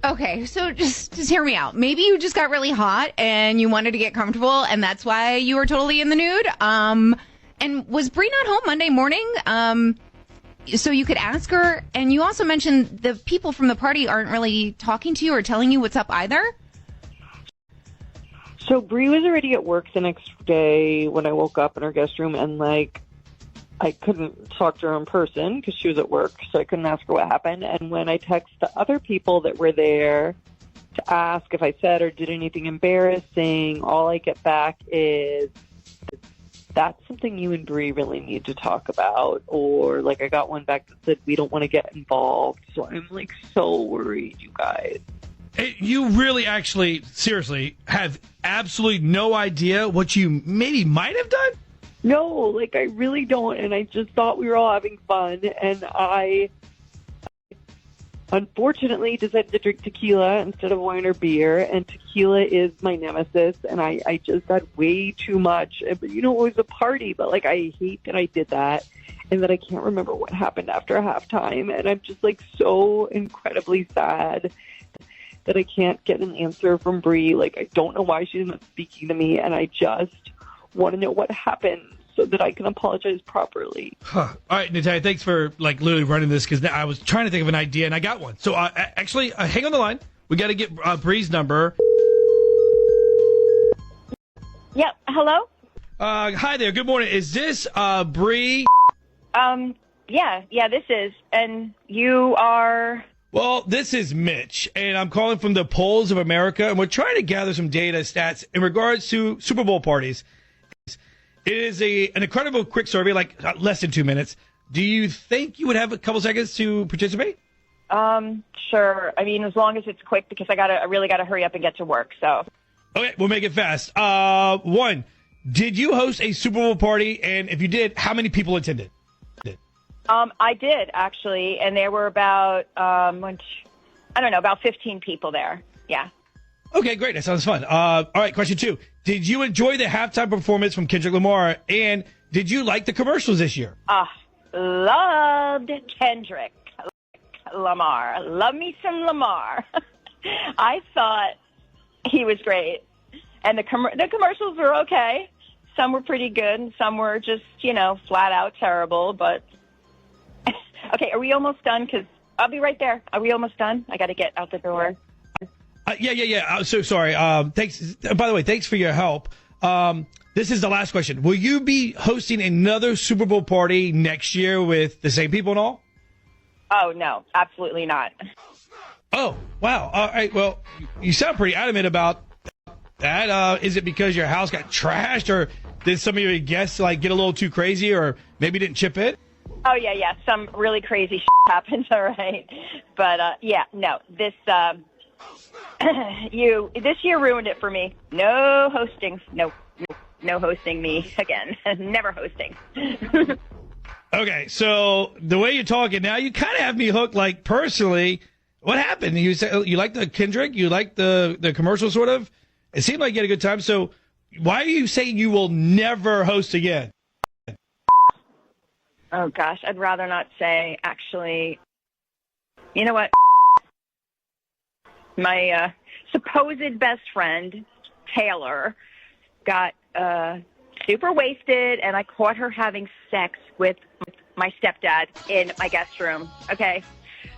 Okay, so just hear me out. Maybe you just got really hot, and you wanted to get comfortable, and that's why you were totally in the nude. And was Bree not home Monday morning? So you could ask her. And you also mentioned the people from the party aren't really talking to you or telling you what's up either. So Bree was already at work the next day when I woke up in her guest room, and, like, I couldn't talk to her in person because she was at work, so I couldn't ask her what happened. And when I text the other people that were there to ask if I said or did anything embarrassing, all I get back is, that's something you and Bree really need to talk about. Or, like, I got one back that said, we don't want to get involved. So I'm, like, so worried, you guys. Hey, you really actually, seriously, have absolutely no idea what you maybe might have done? No, like, I really don't. And I just thought we were all having fun. And I unfortunately decided to drink tequila instead of wine or beer, and tequila is my nemesis, and I just had way too much. But it was a party, but, like, I hate that I did that, and that I can't remember what happened after halftime, and I'm just, like, so incredibly sad that I can't get an answer from Bree. Like, I don't know why she's not speaking to me, and I just want to know what happened so that I can apologize properly. All right, Natalia, thanks for, like, literally running this, because I was trying to think of an idea, and I got one. So, actually, hang on the line. We got to get Bree's number. Yep. Hello? Hi there. Good morning. Is this Bree? Yeah, this is. And you are... Well, this is Mitch, and I'm calling from the Polls of America, and we're trying to gather some data stats in regards to Super Bowl parties. It is an incredible quick survey, like less than 2 minutes. Do you think you would have a couple seconds to participate? Sure. I mean, as long as it's quick, because I really gotta hurry up and get to work. So. Okay, we'll make it fast. One, did you host a Super Bowl party? And if you did, how many people attended? I did actually, and there were about about 15 people there. Yeah. Okay, great. That sounds fun. All right, question 2. Did you enjoy the halftime performance from Kendrick Lamar? And did you like the commercials this year? Loved Kendrick Lamar. Love me some Lamar. I thought he was great. And the commercials were okay. Some were pretty good, and some were just, flat out terrible. But okay, are we almost done? Because I'll be right there. Are we almost done? I got to get out the door. Yeah. I'm so sorry. Thanks. By the way, thanks for your help. This is the last question. Will you be hosting another Super Bowl party next year with the same people and all? Oh, no, absolutely not. Oh, wow. All right. Well, you sound pretty adamant about that. Is it because your house got trashed, or did some of your guests get a little too crazy, or maybe didn't chip in? Oh, yeah. Some really crazy shit happens, all right. But, no, this year ruined it for me. No hosting. No hosting me again. Never hosting. Okay, so the way you're talking now, you kind of have me hooked, personally. What happened? You said you like the Kendrick? You like the commercial, sort of? It seemed like you had a good time. So why are you saying you will never host again? Oh, gosh, I'd rather not say, actually. You know what? My supposed best friend, Taylor, got super wasted, and I caught her having sex with my stepdad in my guest room. Okay,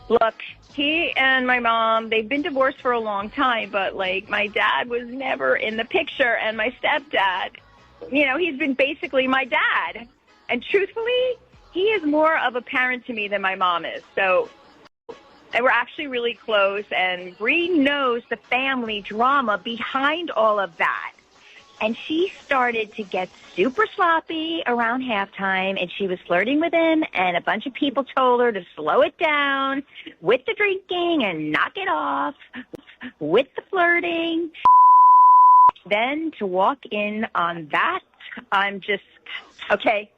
look, he and my mom, they've been divorced for a long time, but my dad was never in the picture, and my stepdad, he's been basically my dad, and truthfully, he is more of a parent to me than my mom is. So, and we're actually really close, and Bree knows the family drama behind all of that. And she started to get super sloppy around halftime, and she was flirting with him, and a bunch of people told her to slow it down with the drinking and knock it off with the flirting. Then to walk in on that, I'm just,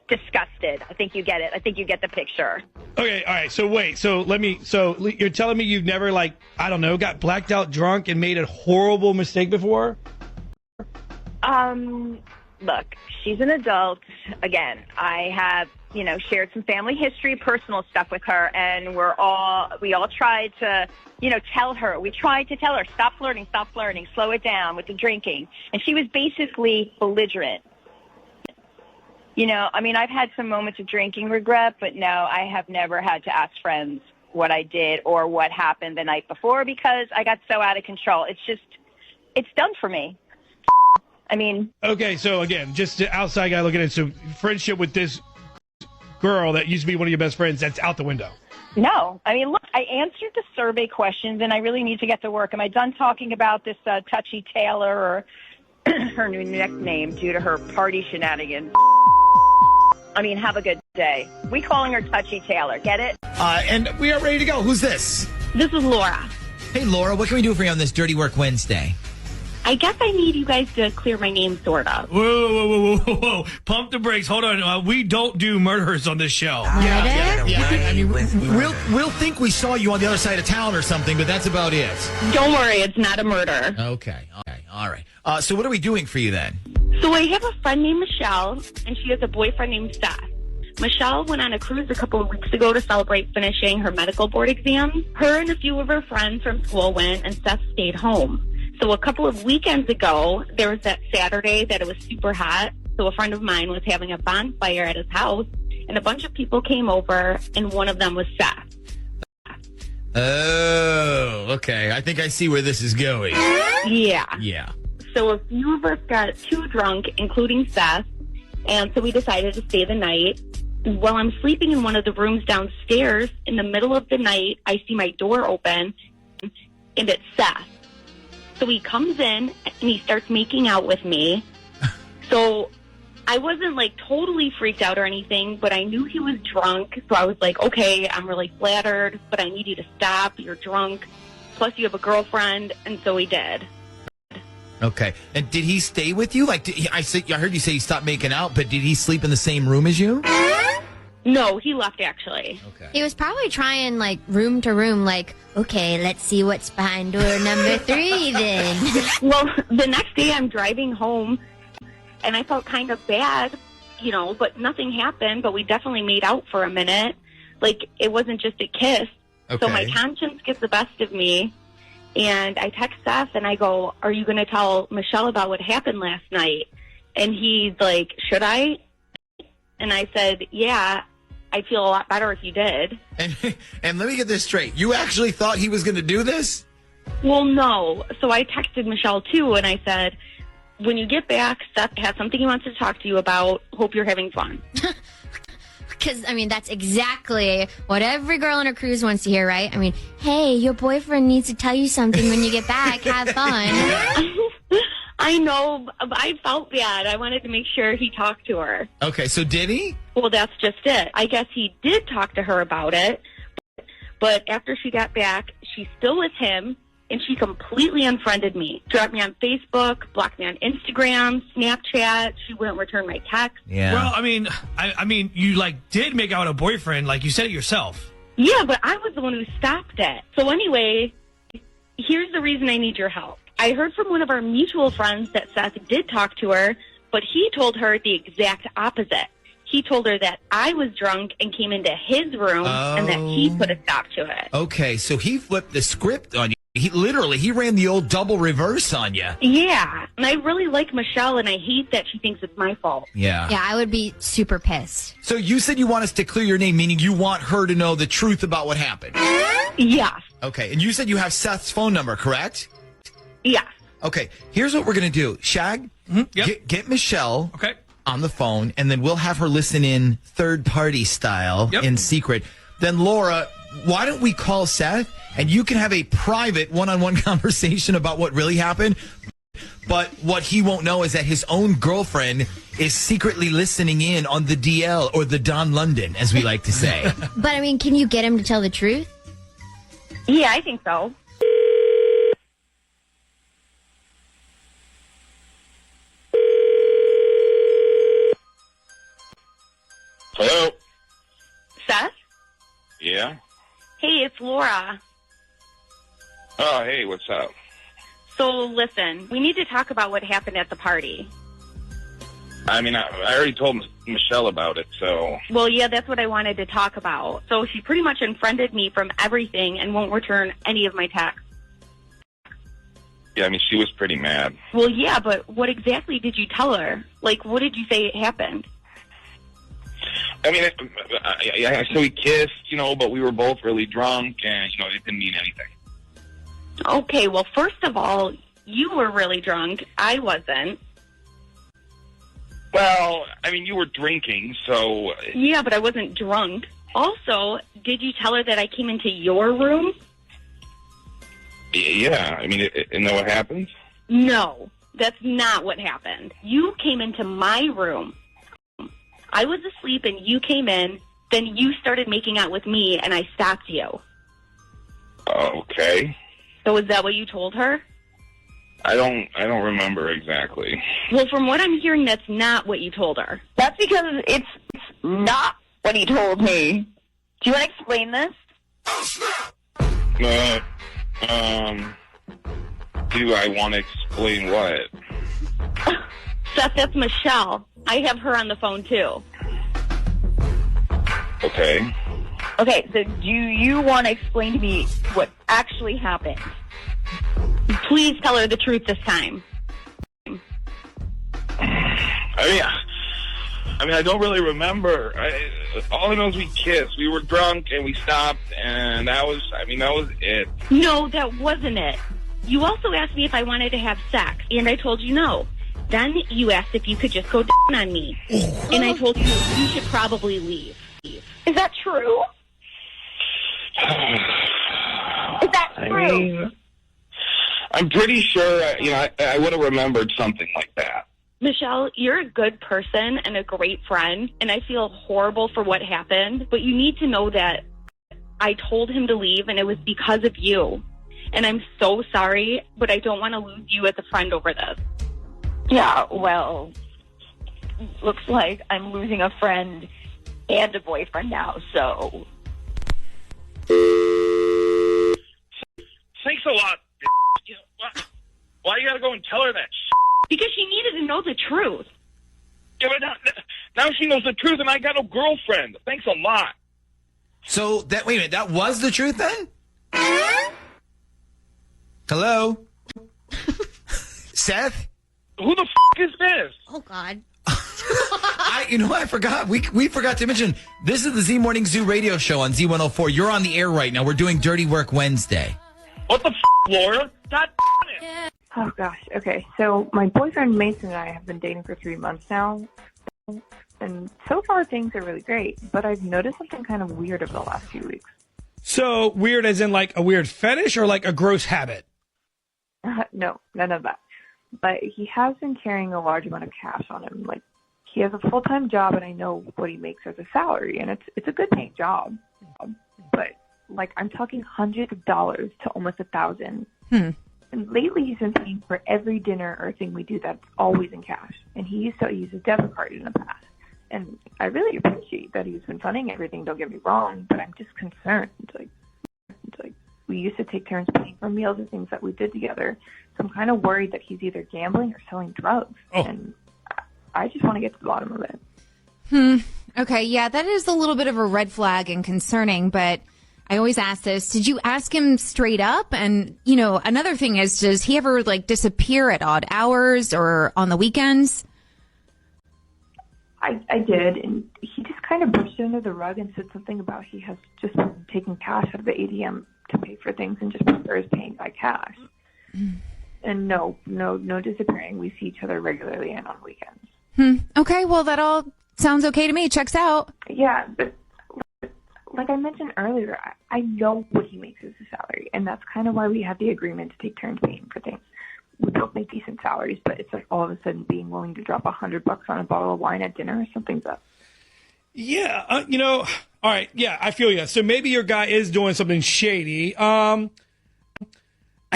disgusted. I think you get it. I think you get the picture. Okay, all right. So wait, so you're telling me you've never, got blacked out drunk and made a horrible mistake before? Look, she's an adult. Again, I have, shared some family history, personal stuff with her, and we all tried to, tell her. We tried to tell her, stop flirting, slow it down with the drinking. And she was basically belligerent. I've had some moments of drinking regret, but no, I have never had to ask friends what I did or what happened the night before because I got so out of control. It's done for me. Okay, so again, just the outside guy looking at it, so friendship with this girl that used to be one of your best friends, that's out the window. No. Look, I answered the survey questions, and I really need to get to work. Am I done talking about this Touchy Taylor or her new nickname due to her party shenanigans? Have a good day. We calling her Touchy Taylor. Get it? And we are ready to go. Who's this? This is Laura. Hey, Laura, what can we do for you on this Dirty Work Wednesday? I guess I need you guys to clear my name, sort of. Whoa. Pump the brakes. Hold on. We don't do murders on this show. We'll think we saw you on the other side of town or something, but that's about it. Don't worry, it's not a murder. Okay. All right. So what are we doing for you then? So I have a friend named Michelle, and she has a boyfriend named Seth. Michelle went on a cruise a couple of weeks ago to celebrate finishing her medical board exam. Her and a few of her friends from school went, and Seth stayed home. So a couple of weekends ago, there was that Saturday that it was super hot. So a friend of mine was having a bonfire at his house, and a bunch of people came over, and one of them was Seth. Oh, okay. I think I see where this is going. Yeah. So a few of us got too drunk, including Seth, and so we decided to stay the night. While I'm sleeping in one of the rooms downstairs, in the middle of the night, I see my door open, and it's Seth. So he comes in, and he starts making out with me. So I wasn't, totally freaked out or anything, but I knew he was drunk. So I was like, okay, I'm really flattered, but I need you to stop. You're drunk. Plus, you have a girlfriend. And so he did. Okay. And did he stay with you? I heard you say he stopped making out, but did he sleep in the same room as you? No, he left, actually. Okay. He was probably trying, room to room, okay, let's see what's behind door number 3 then. Well, the next day I'm driving home, and I felt kind of bad, but nothing happened, but we definitely made out for a minute. It wasn't just a kiss. Okay. So my conscience gets the best of me, and I text Seth, and I go, are you going to tell Michelle about what happened last night? And he's like, should I? And I said, yeah, I'd feel a lot better if you did. And let me get this straight. You actually thought he was going to do this? Well, no. So I texted Michelle, too, and I said, when you get back, Seth has something he wants to talk to you about. Hope you're having fun. Because, I mean, that's exactly what every girl on a cruise wants to hear, right? I mean, hey, your boyfriend needs to tell you something when you get back. Have fun. I know. I felt bad. I wanted to make sure he talked to her. Okay, so did he? Well, that's just it. I guess he did talk to her about it. But after she got back, she's still with him. And she completely unfriended me. Dropped me on Facebook, blocked me on Instagram, Snapchat. She wouldn't return my text. Yeah. Well, I mean, you like did make out a boyfriend, like you said it yourself. Yeah, but I was the one who stopped it. So anyway, here's the reason I need your help. I heard from one of our mutual friends that Seth did talk to her, but he told her the exact opposite. He told her that I was drunk and came into his room and that he put a stop to it. Okay, so he flipped the script on you. He ran the old double reverse on you. Yeah, and I really like Michelle, and I hate that she thinks it's my fault. Yeah. Yeah, I would be super pissed. So you said you want us to clear your name, meaning you want her to know the truth about what happened. Yes. Okay, and you said you have Seth's phone number, correct? Yes. Okay, here's what we're going to do. Shag, get Michelle on the phone, and then we'll have her listen in third-party style in secret. Then, Laura, why don't we call Seth, and you can have a private one-on-one conversation about what really happened. But what he won't know is that his own girlfriend is secretly listening in on the DL, or the Don London, as we like to say. But, I mean, can you get him to tell the truth? Yeah, I think so. Hello? Seth? Yeah? Hey, it's Laura. Oh, hey, what's up? So, listen, we need to talk about what happened at the party. I mean, I already told Michelle about it, so... Well, yeah, that's what I wanted to talk about. So she pretty much unfriended me from everything and won't return any of my texts. Yeah, I mean, she was pretty mad. Well, yeah, but what exactly did you tell her? Like, what did you say happened? I mean, so we kissed, but we were both really drunk, and, it didn't mean anything. Okay, well, first of all, you were really drunk. I wasn't. Well, I mean, you were drinking, so... Yeah, but I wasn't drunk. Also, did you tell her that I came into your room? Yeah, I mean, isn't that what happened? No, that's not what happened. You came into my room. I was asleep and you came in, then you started making out with me and I stopped you. Okay. So is that what you told her? I don't remember exactly. Well, from what I'm hearing, that's not what you told her. That's because it's not what he told me. Do you want to explain this? Do I want to explain what? Seth, that's Michelle. I have her on the phone, too. Okay. Okay, so do you want to explain to me what actually happened? Please tell her the truth this time. I mean, I don't really remember. All I know is we kissed. We were drunk and we stopped, and that was it. No, that wasn't it. You also asked me if I wanted to have sex, and I told you no. Then you asked if you could just go down on me, and I told you you should probably leave. Is that true? Is that true? I mean, I'm pretty sure, I would have remembered something like that. Michelle, you're a good person and a great friend, and I feel horrible for what happened, but you need to know that I told him to leave, and it was because of you. And I'm so sorry, but I don't want to lose you as a friend over this. Yeah, well, looks like I'm losing a friend and a boyfriend now, so... Thanks a lot. Why you gotta go and tell her that? Because she needed to know the truth. Yeah, but now she knows the truth, and I got a girlfriend. Thanks a lot. So, wait a minute, that was the truth then? Hello? Seth? Who the is this? Oh, God. I forgot. We forgot to mention, this is the Z Morning Zoo radio show on Z104. You're on the air right now. We're doing Dirty Work Wednesday. What the Laura? God it. Oh, gosh. Okay, so my boyfriend Mason and I have been dating for 3 months now. And so far, things are really great. But I've noticed something kind of weird over the last few weeks. So weird as in like a weird fetish or like a gross habit? No, none of that. But he has been carrying a large amount of cash on him. Like, he has a full-time job, and I know what he makes as a salary, and it's a good-paying job. But, like, I'm talking hundreds of dollars to almost $1,000. And lately, he's been paying for every dinner or thing we do that's always in cash. And he used to use a debit card in the past. And I really appreciate that he's been funding everything, don't get me wrong, but I'm just concerned. Like we used to take turns paying for meals and things that we did together. So I'm kind of worried that he's either gambling or selling drugs. Oh. And I just want to get to the bottom of it. Okay, yeah, that is a little bit of a red flag and concerning, but I always ask this. Did you ask him straight up? And, another thing is, does he ever, disappear at odd hours or on the weekends? I did, and he just kind of brushed it under the rug and said something about he has just been taking cash out of the ATM to pay for things and just prefers paying by cash. And no disappearing. We see each other regularly and on weekends. Okay, well, that all sounds okay to me. Checks out. Yeah, but like I mentioned earlier, I know what he makes as a salary, and that's kind of why we had the agreement to take turns paying for things. We both make decent salaries, but it's like all of a sudden being willing to drop $100 on a bottle of wine at dinner or something's up. Yeah, all right, yeah, I feel you. So maybe your guy is doing something shady. I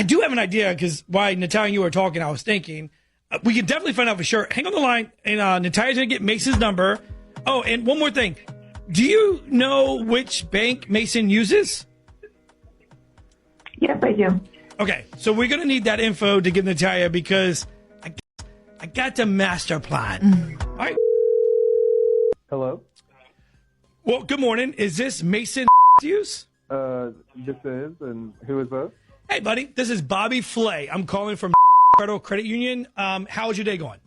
do have an idea, because while Natalia and you were talking, I was thinking, we can definitely find out for sure. Hang on the line, and Natalia's going to get Mason's number. Oh, and one more thing. Do you know which bank Mason uses? Yes, I do. Okay, so we're going to need that info to give Natalia, because I got the master plan. All right. Hello? Well, good morning. Is this Mason use? This is, and who is this? Hey, buddy. This is Bobby Flay. I'm calling from Federal Credit Union. How's your day going?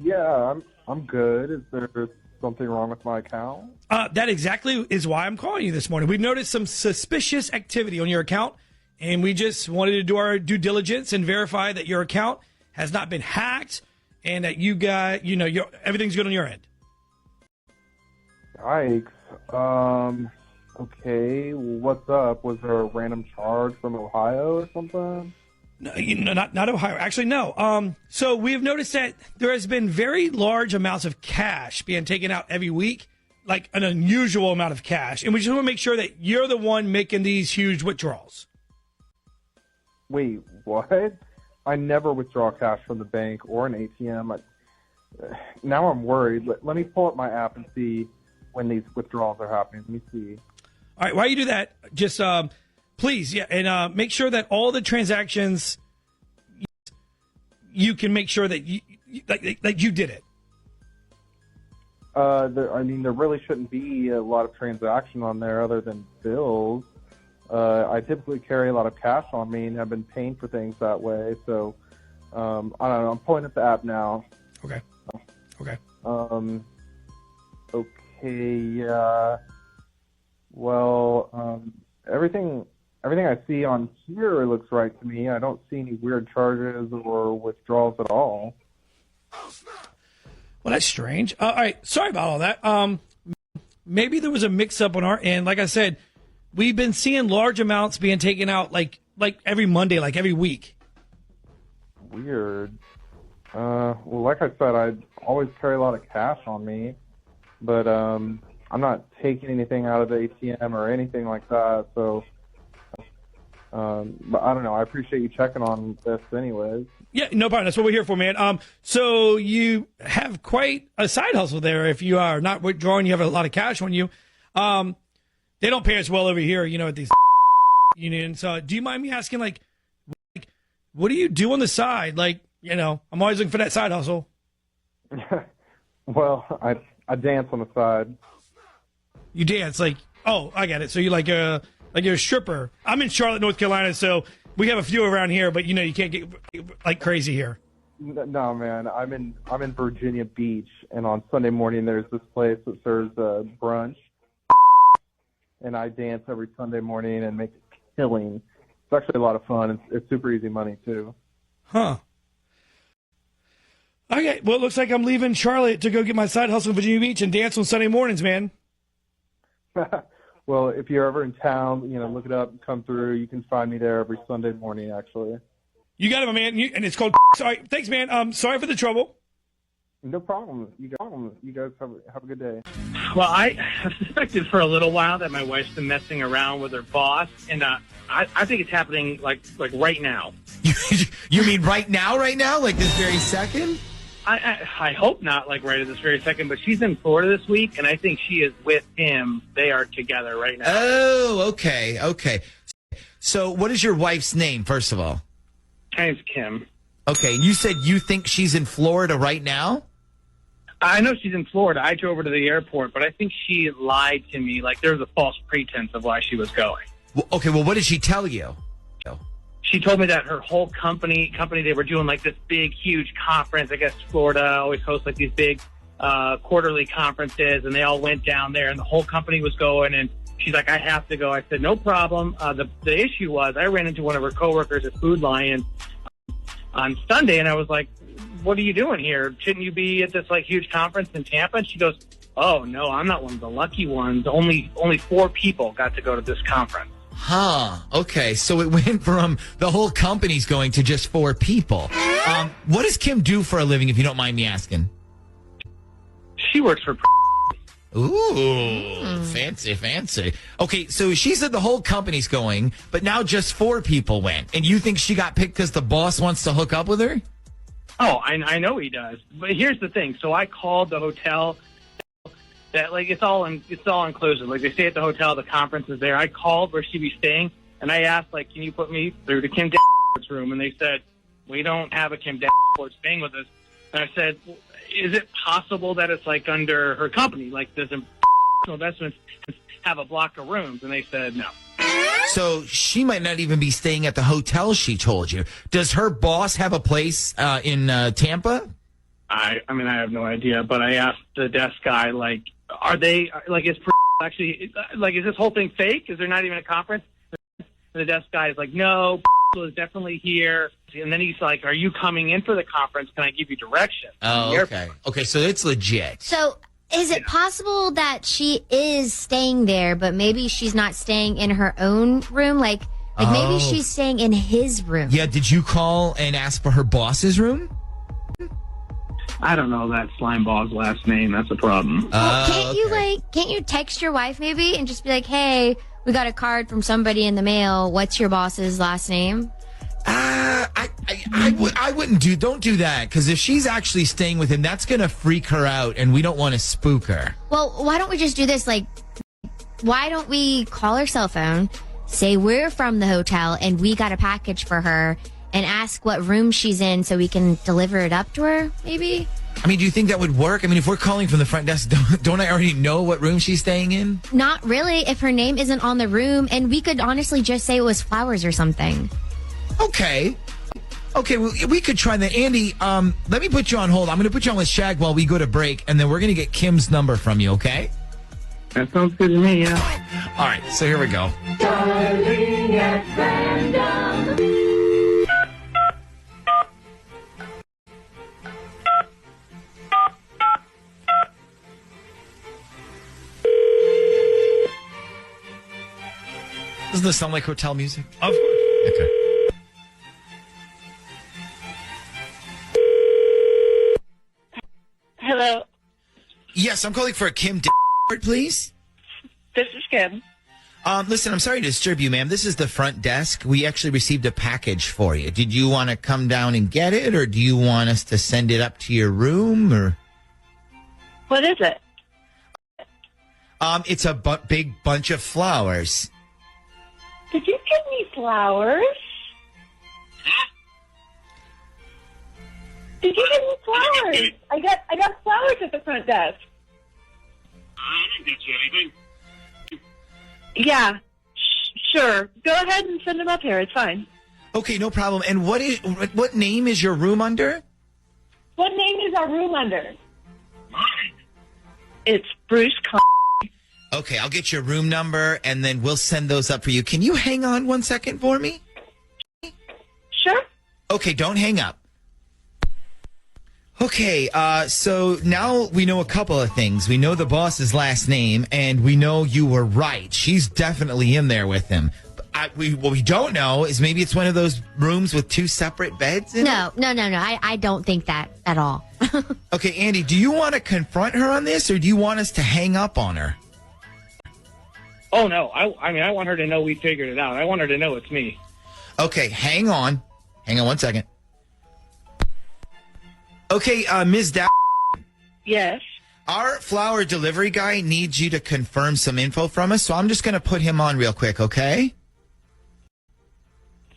Yeah, I'm good. Is there something wrong with my account? That exactly is why I'm calling you this morning. We've noticed some suspicious activity on your account, and we just wanted to do our due diligence and verify that your account has not been hacked and that you got, everything's good on your end. Yikes. Okay, what's up? Was there a random charge from Ohio or something? No, not Ohio. Actually, no. So we've noticed that there has been very large amounts of cash being taken out every week, like an unusual amount of cash. And we just want to make sure that you're the one making these huge withdrawals. Wait, what? I never withdraw cash from the bank or an ATM. Now I'm worried. Let me pull up my app and see when these withdrawals are happening. Let me see. All right, while you do that, just please, yeah, and make sure that all the transactions, you can make sure that you did it. There really shouldn't be a lot of transaction on there other than bills. I typically carry a lot of cash on me and have been paying for things that way. So, I don't know. I'm pulling up the app now. Okay. Okay, yeah. Well, everything I see on here looks right to me. I don't see any weird charges or withdrawals at all. Well, that's strange. All right, sorry about all that. Maybe there was a mix-up on our end. Like I said, we've been seeing large amounts being taken out like every Monday, like every week. Weird. Well, like I said, I always carry a lot of cash on me, but I'm not taking anything out of the ATM or anything like that. So, but I don't know. I appreciate you checking on this, anyways. Yeah, no problem. That's what we're here for, man. So you have quite a side hustle there. If you are not withdrawing, you have a lot of cash on you. They don't pay us well over here, at these unions. Do you mind me asking, like, what do you do on the side? Like, I'm always looking for that side hustle. Well, I dance on the side. You dance, like, oh, I get it. So you're like you're a stripper. I'm in Charlotte, North Carolina, so We have a few around here, but you can't get like crazy here. No, man. I'm in Virginia Beach, and on Sunday morning there's this place that serves brunch, and I dance every Sunday morning and make a killing. It's actually a lot of fun. It's super easy money too. Huh. Okay, well, it looks like I'm leaving Charlotte to go get my side hustle in Virginia Beach and dance on Sunday mornings, man. Well, if you're ever in town, look it up, come through. You can find me there every Sunday morning, actually. You got it, my man. And it's called. Sorry, thanks, man. Sorry for the trouble. No problem. You guys have a good day. Well, I have suspected for a little while that my wife's been messing around with her boss, and I think it's happening like right now. You mean right now, like this very second? I hope not like right at this very second, but she's in Florida this week, and I think she is with him. They are together right now. Oh, okay. So what is your wife's name, first of all? Her name's Kim. Okay, and you said you think she's in Florida right now? I know she's in Florida. I drove her to the airport, but I think she lied to me. Like, there was a false pretense of why she was going. Well, okay, well, what did she tell you? She told me that her whole company, they were doing like this big, huge conference. I guess Florida always hosts like these big quarterly conferences, and they all went down there, and the whole company was going, and she's like, I have to go. I said, no problem. The issue was I ran into one of her coworkers at Food Lion on Sunday, and I was like, what are you doing here? Shouldn't you be at this like huge conference in Tampa? And she goes, oh, no, I'm not one of the lucky ones. Only 4 people got to go to this conference. Huh. Okay. So it went from the whole company's going to just 4 people. What does Kim do for a living, if you don't mind me asking? She works for... Ooh, fancy. Okay, so she said the whole company's going, but now just 4 people went. And you think she got picked because the boss wants to hook up with her? Oh, I know he does. But here's the thing. So I called the hotel that, like, it's all inclusive. Like, they stay at the hotel, the conference is there. I called where she'd be staying, and I asked, like, can you put me through to Kim Davenport's room? And they said, we don't have a Kim Davenport staying with us. And I said, is it possible that it's, like, under her company? Like, does Investments have a block of rooms? And they said no. So she might not even be staying at the hotel she told you. Does her boss have a place in Tampa? I mean, I have no idea, but I asked the desk guy, like, are they, like, is this whole thing fake? Is there not even a conference? And the desk guy is like, no, is definitely here. And then he's like, are you coming in for the conference? Can I give you directions? Oh, okay. Okay, so it's legit. So is it possible that she is staying there, but maybe she's not staying in her own room? Like maybe she's staying in his room. Yeah, did you call and ask for her boss's room? I don't know that slimeball's last name. That's a problem. Can't you text your wife maybe and just be like, hey, we got a card from somebody in the mail. What's your boss's last name? I wouldn't don't do that, because if she's actually staying with him, that's going to freak her out, and we don't want to spook her. Well, why don't we just do this? Like, why don't we call her cell phone, say we're from the hotel, and we got a package for her, and ask what room she's in so we can deliver it up to her, maybe? I mean, do you think that would work? I mean, if we're calling from the front desk, don't I already know what room she's staying in? Not really, if her name isn't on the room, and we could honestly just say it was flowers or something. Okay, well, we could try that. Andy, let me put you on hold. I'm going to put you on with Shag while we go to break, and then we're going to get Kim's number from you, okay? That sounds good to me, yeah. All right, so here we go. Darling at random. Doesn't this sound like hotel music? Of course. Okay. Hello. Yes, I'm calling for a Kim please. This is Kim. Listen, I'm sorry to disturb you, ma'am. This is the front desk. We actually received a package for you. Did you want to come down and get it, or do you want us to send it up to your room, or? What is it? It's a big bunch of flowers. Did you give me flowers? Did you give me flowers? I got flowers at the front desk. I didn't get you anything. Yeah, sure. Go ahead and send them up here. It's fine. Okay, no problem. And what name is your room under? What name is our room under? It's Bruce. Okay, I'll get your room number, and then we'll send those up for you. Can you hang on 1 second for me? Sure. Okay, don't hang up. Okay, so now we know a couple of things. We know the boss's last name, and we know you were right. She's definitely in there with him. What we don't know is maybe it's one of those rooms with two separate beds in it? No. I don't think that at all. Okay, Andy, do you want to confront her on this, or do you want us to hang up on her? Oh, no. I want her to know we figured it out. I want her to know it's me. Okay, hang on. Hang on 1 second. Okay, Ms. Dow. Yes. Our flower delivery guy needs you to confirm some info from us, so I'm just going to put him on real quick, okay?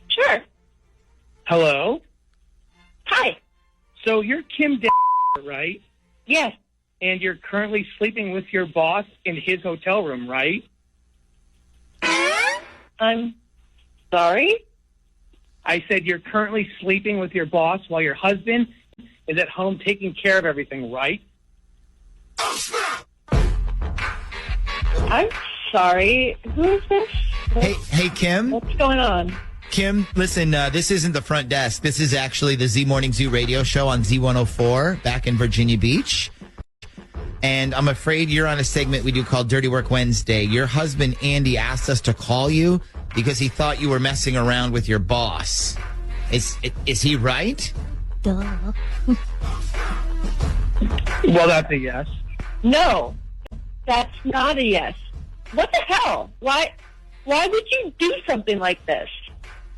Sure. Hello? Hi. So you're Kim, right? Yes. And you're currently sleeping with your boss in his hotel room, right? I'm sorry? I said you're currently sleeping with your boss while your husband is at home taking care of everything, right? I'm sorry. Who is this? Hey, Kim. What's going on? Kim, listen, this isn't the front desk. This is actually the Z Morning Zoo radio show on Z104 back in Virginia Beach. And I'm afraid you're on a segment we do called Dirty Work Wednesday. Your husband, Andy, asked us to call you because he thought you were messing around with your boss. Is he right? Duh. Well, that's a yes. No, that's not a yes. What the hell? Why would you do something like this?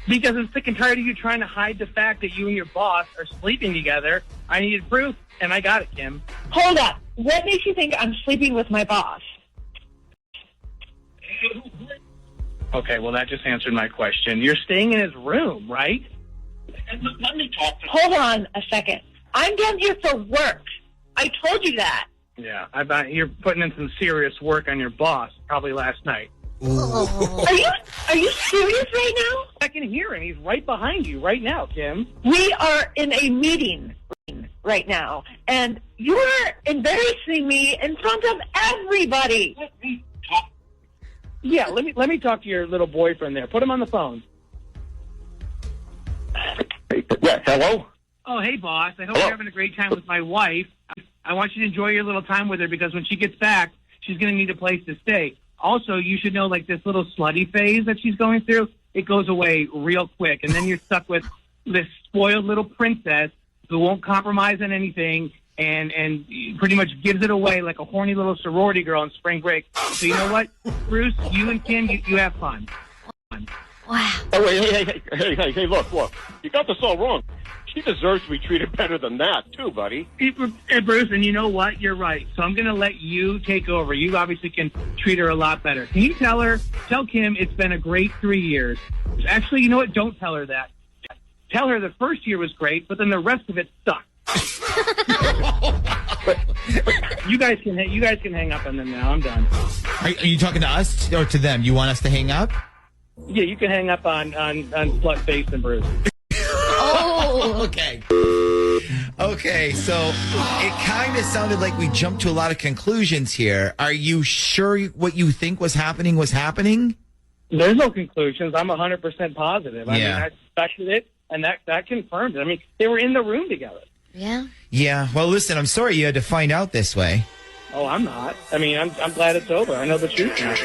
Because I'm sick and tired of you trying to hide the fact that you and your boss are sleeping together. I needed proof, and I got it, Kim. Hold up. What makes you think I'm sleeping with my boss? Okay, well, that just answered my question. You're staying in his room, right? Let me talk to him. Hold on a second. I'm down here for work. I told you that. Yeah, I bet you're putting in some serious work on your boss, probably last night. Are you serious right now? I can hear him. He's right behind you right now, Kim. We are in a meeting right now, and you're embarrassing me in front of everybody. Yeah, let me talk to your little boyfriend there. Put him on the phone. Yes, hello? Oh, hey, boss. I hope you're having a great time with my wife. I want you to enjoy your little time with her because when she gets back, she's going to need a place to stay. Also, you should know, like, this little slutty phase that she's going through, it goes away real quick. And then you're stuck with this spoiled little princess who won't compromise on anything and pretty much gives it away like a horny little sorority girl on spring break. So you know what, Bruce, you and Kim, you have fun. Wow. Oh, hey, look. You got this all wrong. She deserves to be treated better than that, too, buddy. Hey, Bruce, and you know what? You're right. So I'm going to let you take over. You obviously can treat her a lot better. Can you tell Kim it's been a great 3 years? Actually, you know what? Don't tell her that. Tell her the first year was great, but then the rest of it sucked. You guys can hang up on them now. I'm done. Are you talking to us or to them? You want us to hang up? Yeah, you can hang up on Slutface and Bruce. Oh, okay. Okay, so it kind of sounded like we jumped to a lot of conclusions here. Are you sure what you think was happening was happening? There's no conclusions. I'm 100% positive. I mean, I suspected it, and that confirmed it. I mean, they were in the room together. Yeah. Yeah. Well, listen, I'm sorry you had to find out this way. Oh, I'm not. I mean, I'm glad it's over. I know the truth now.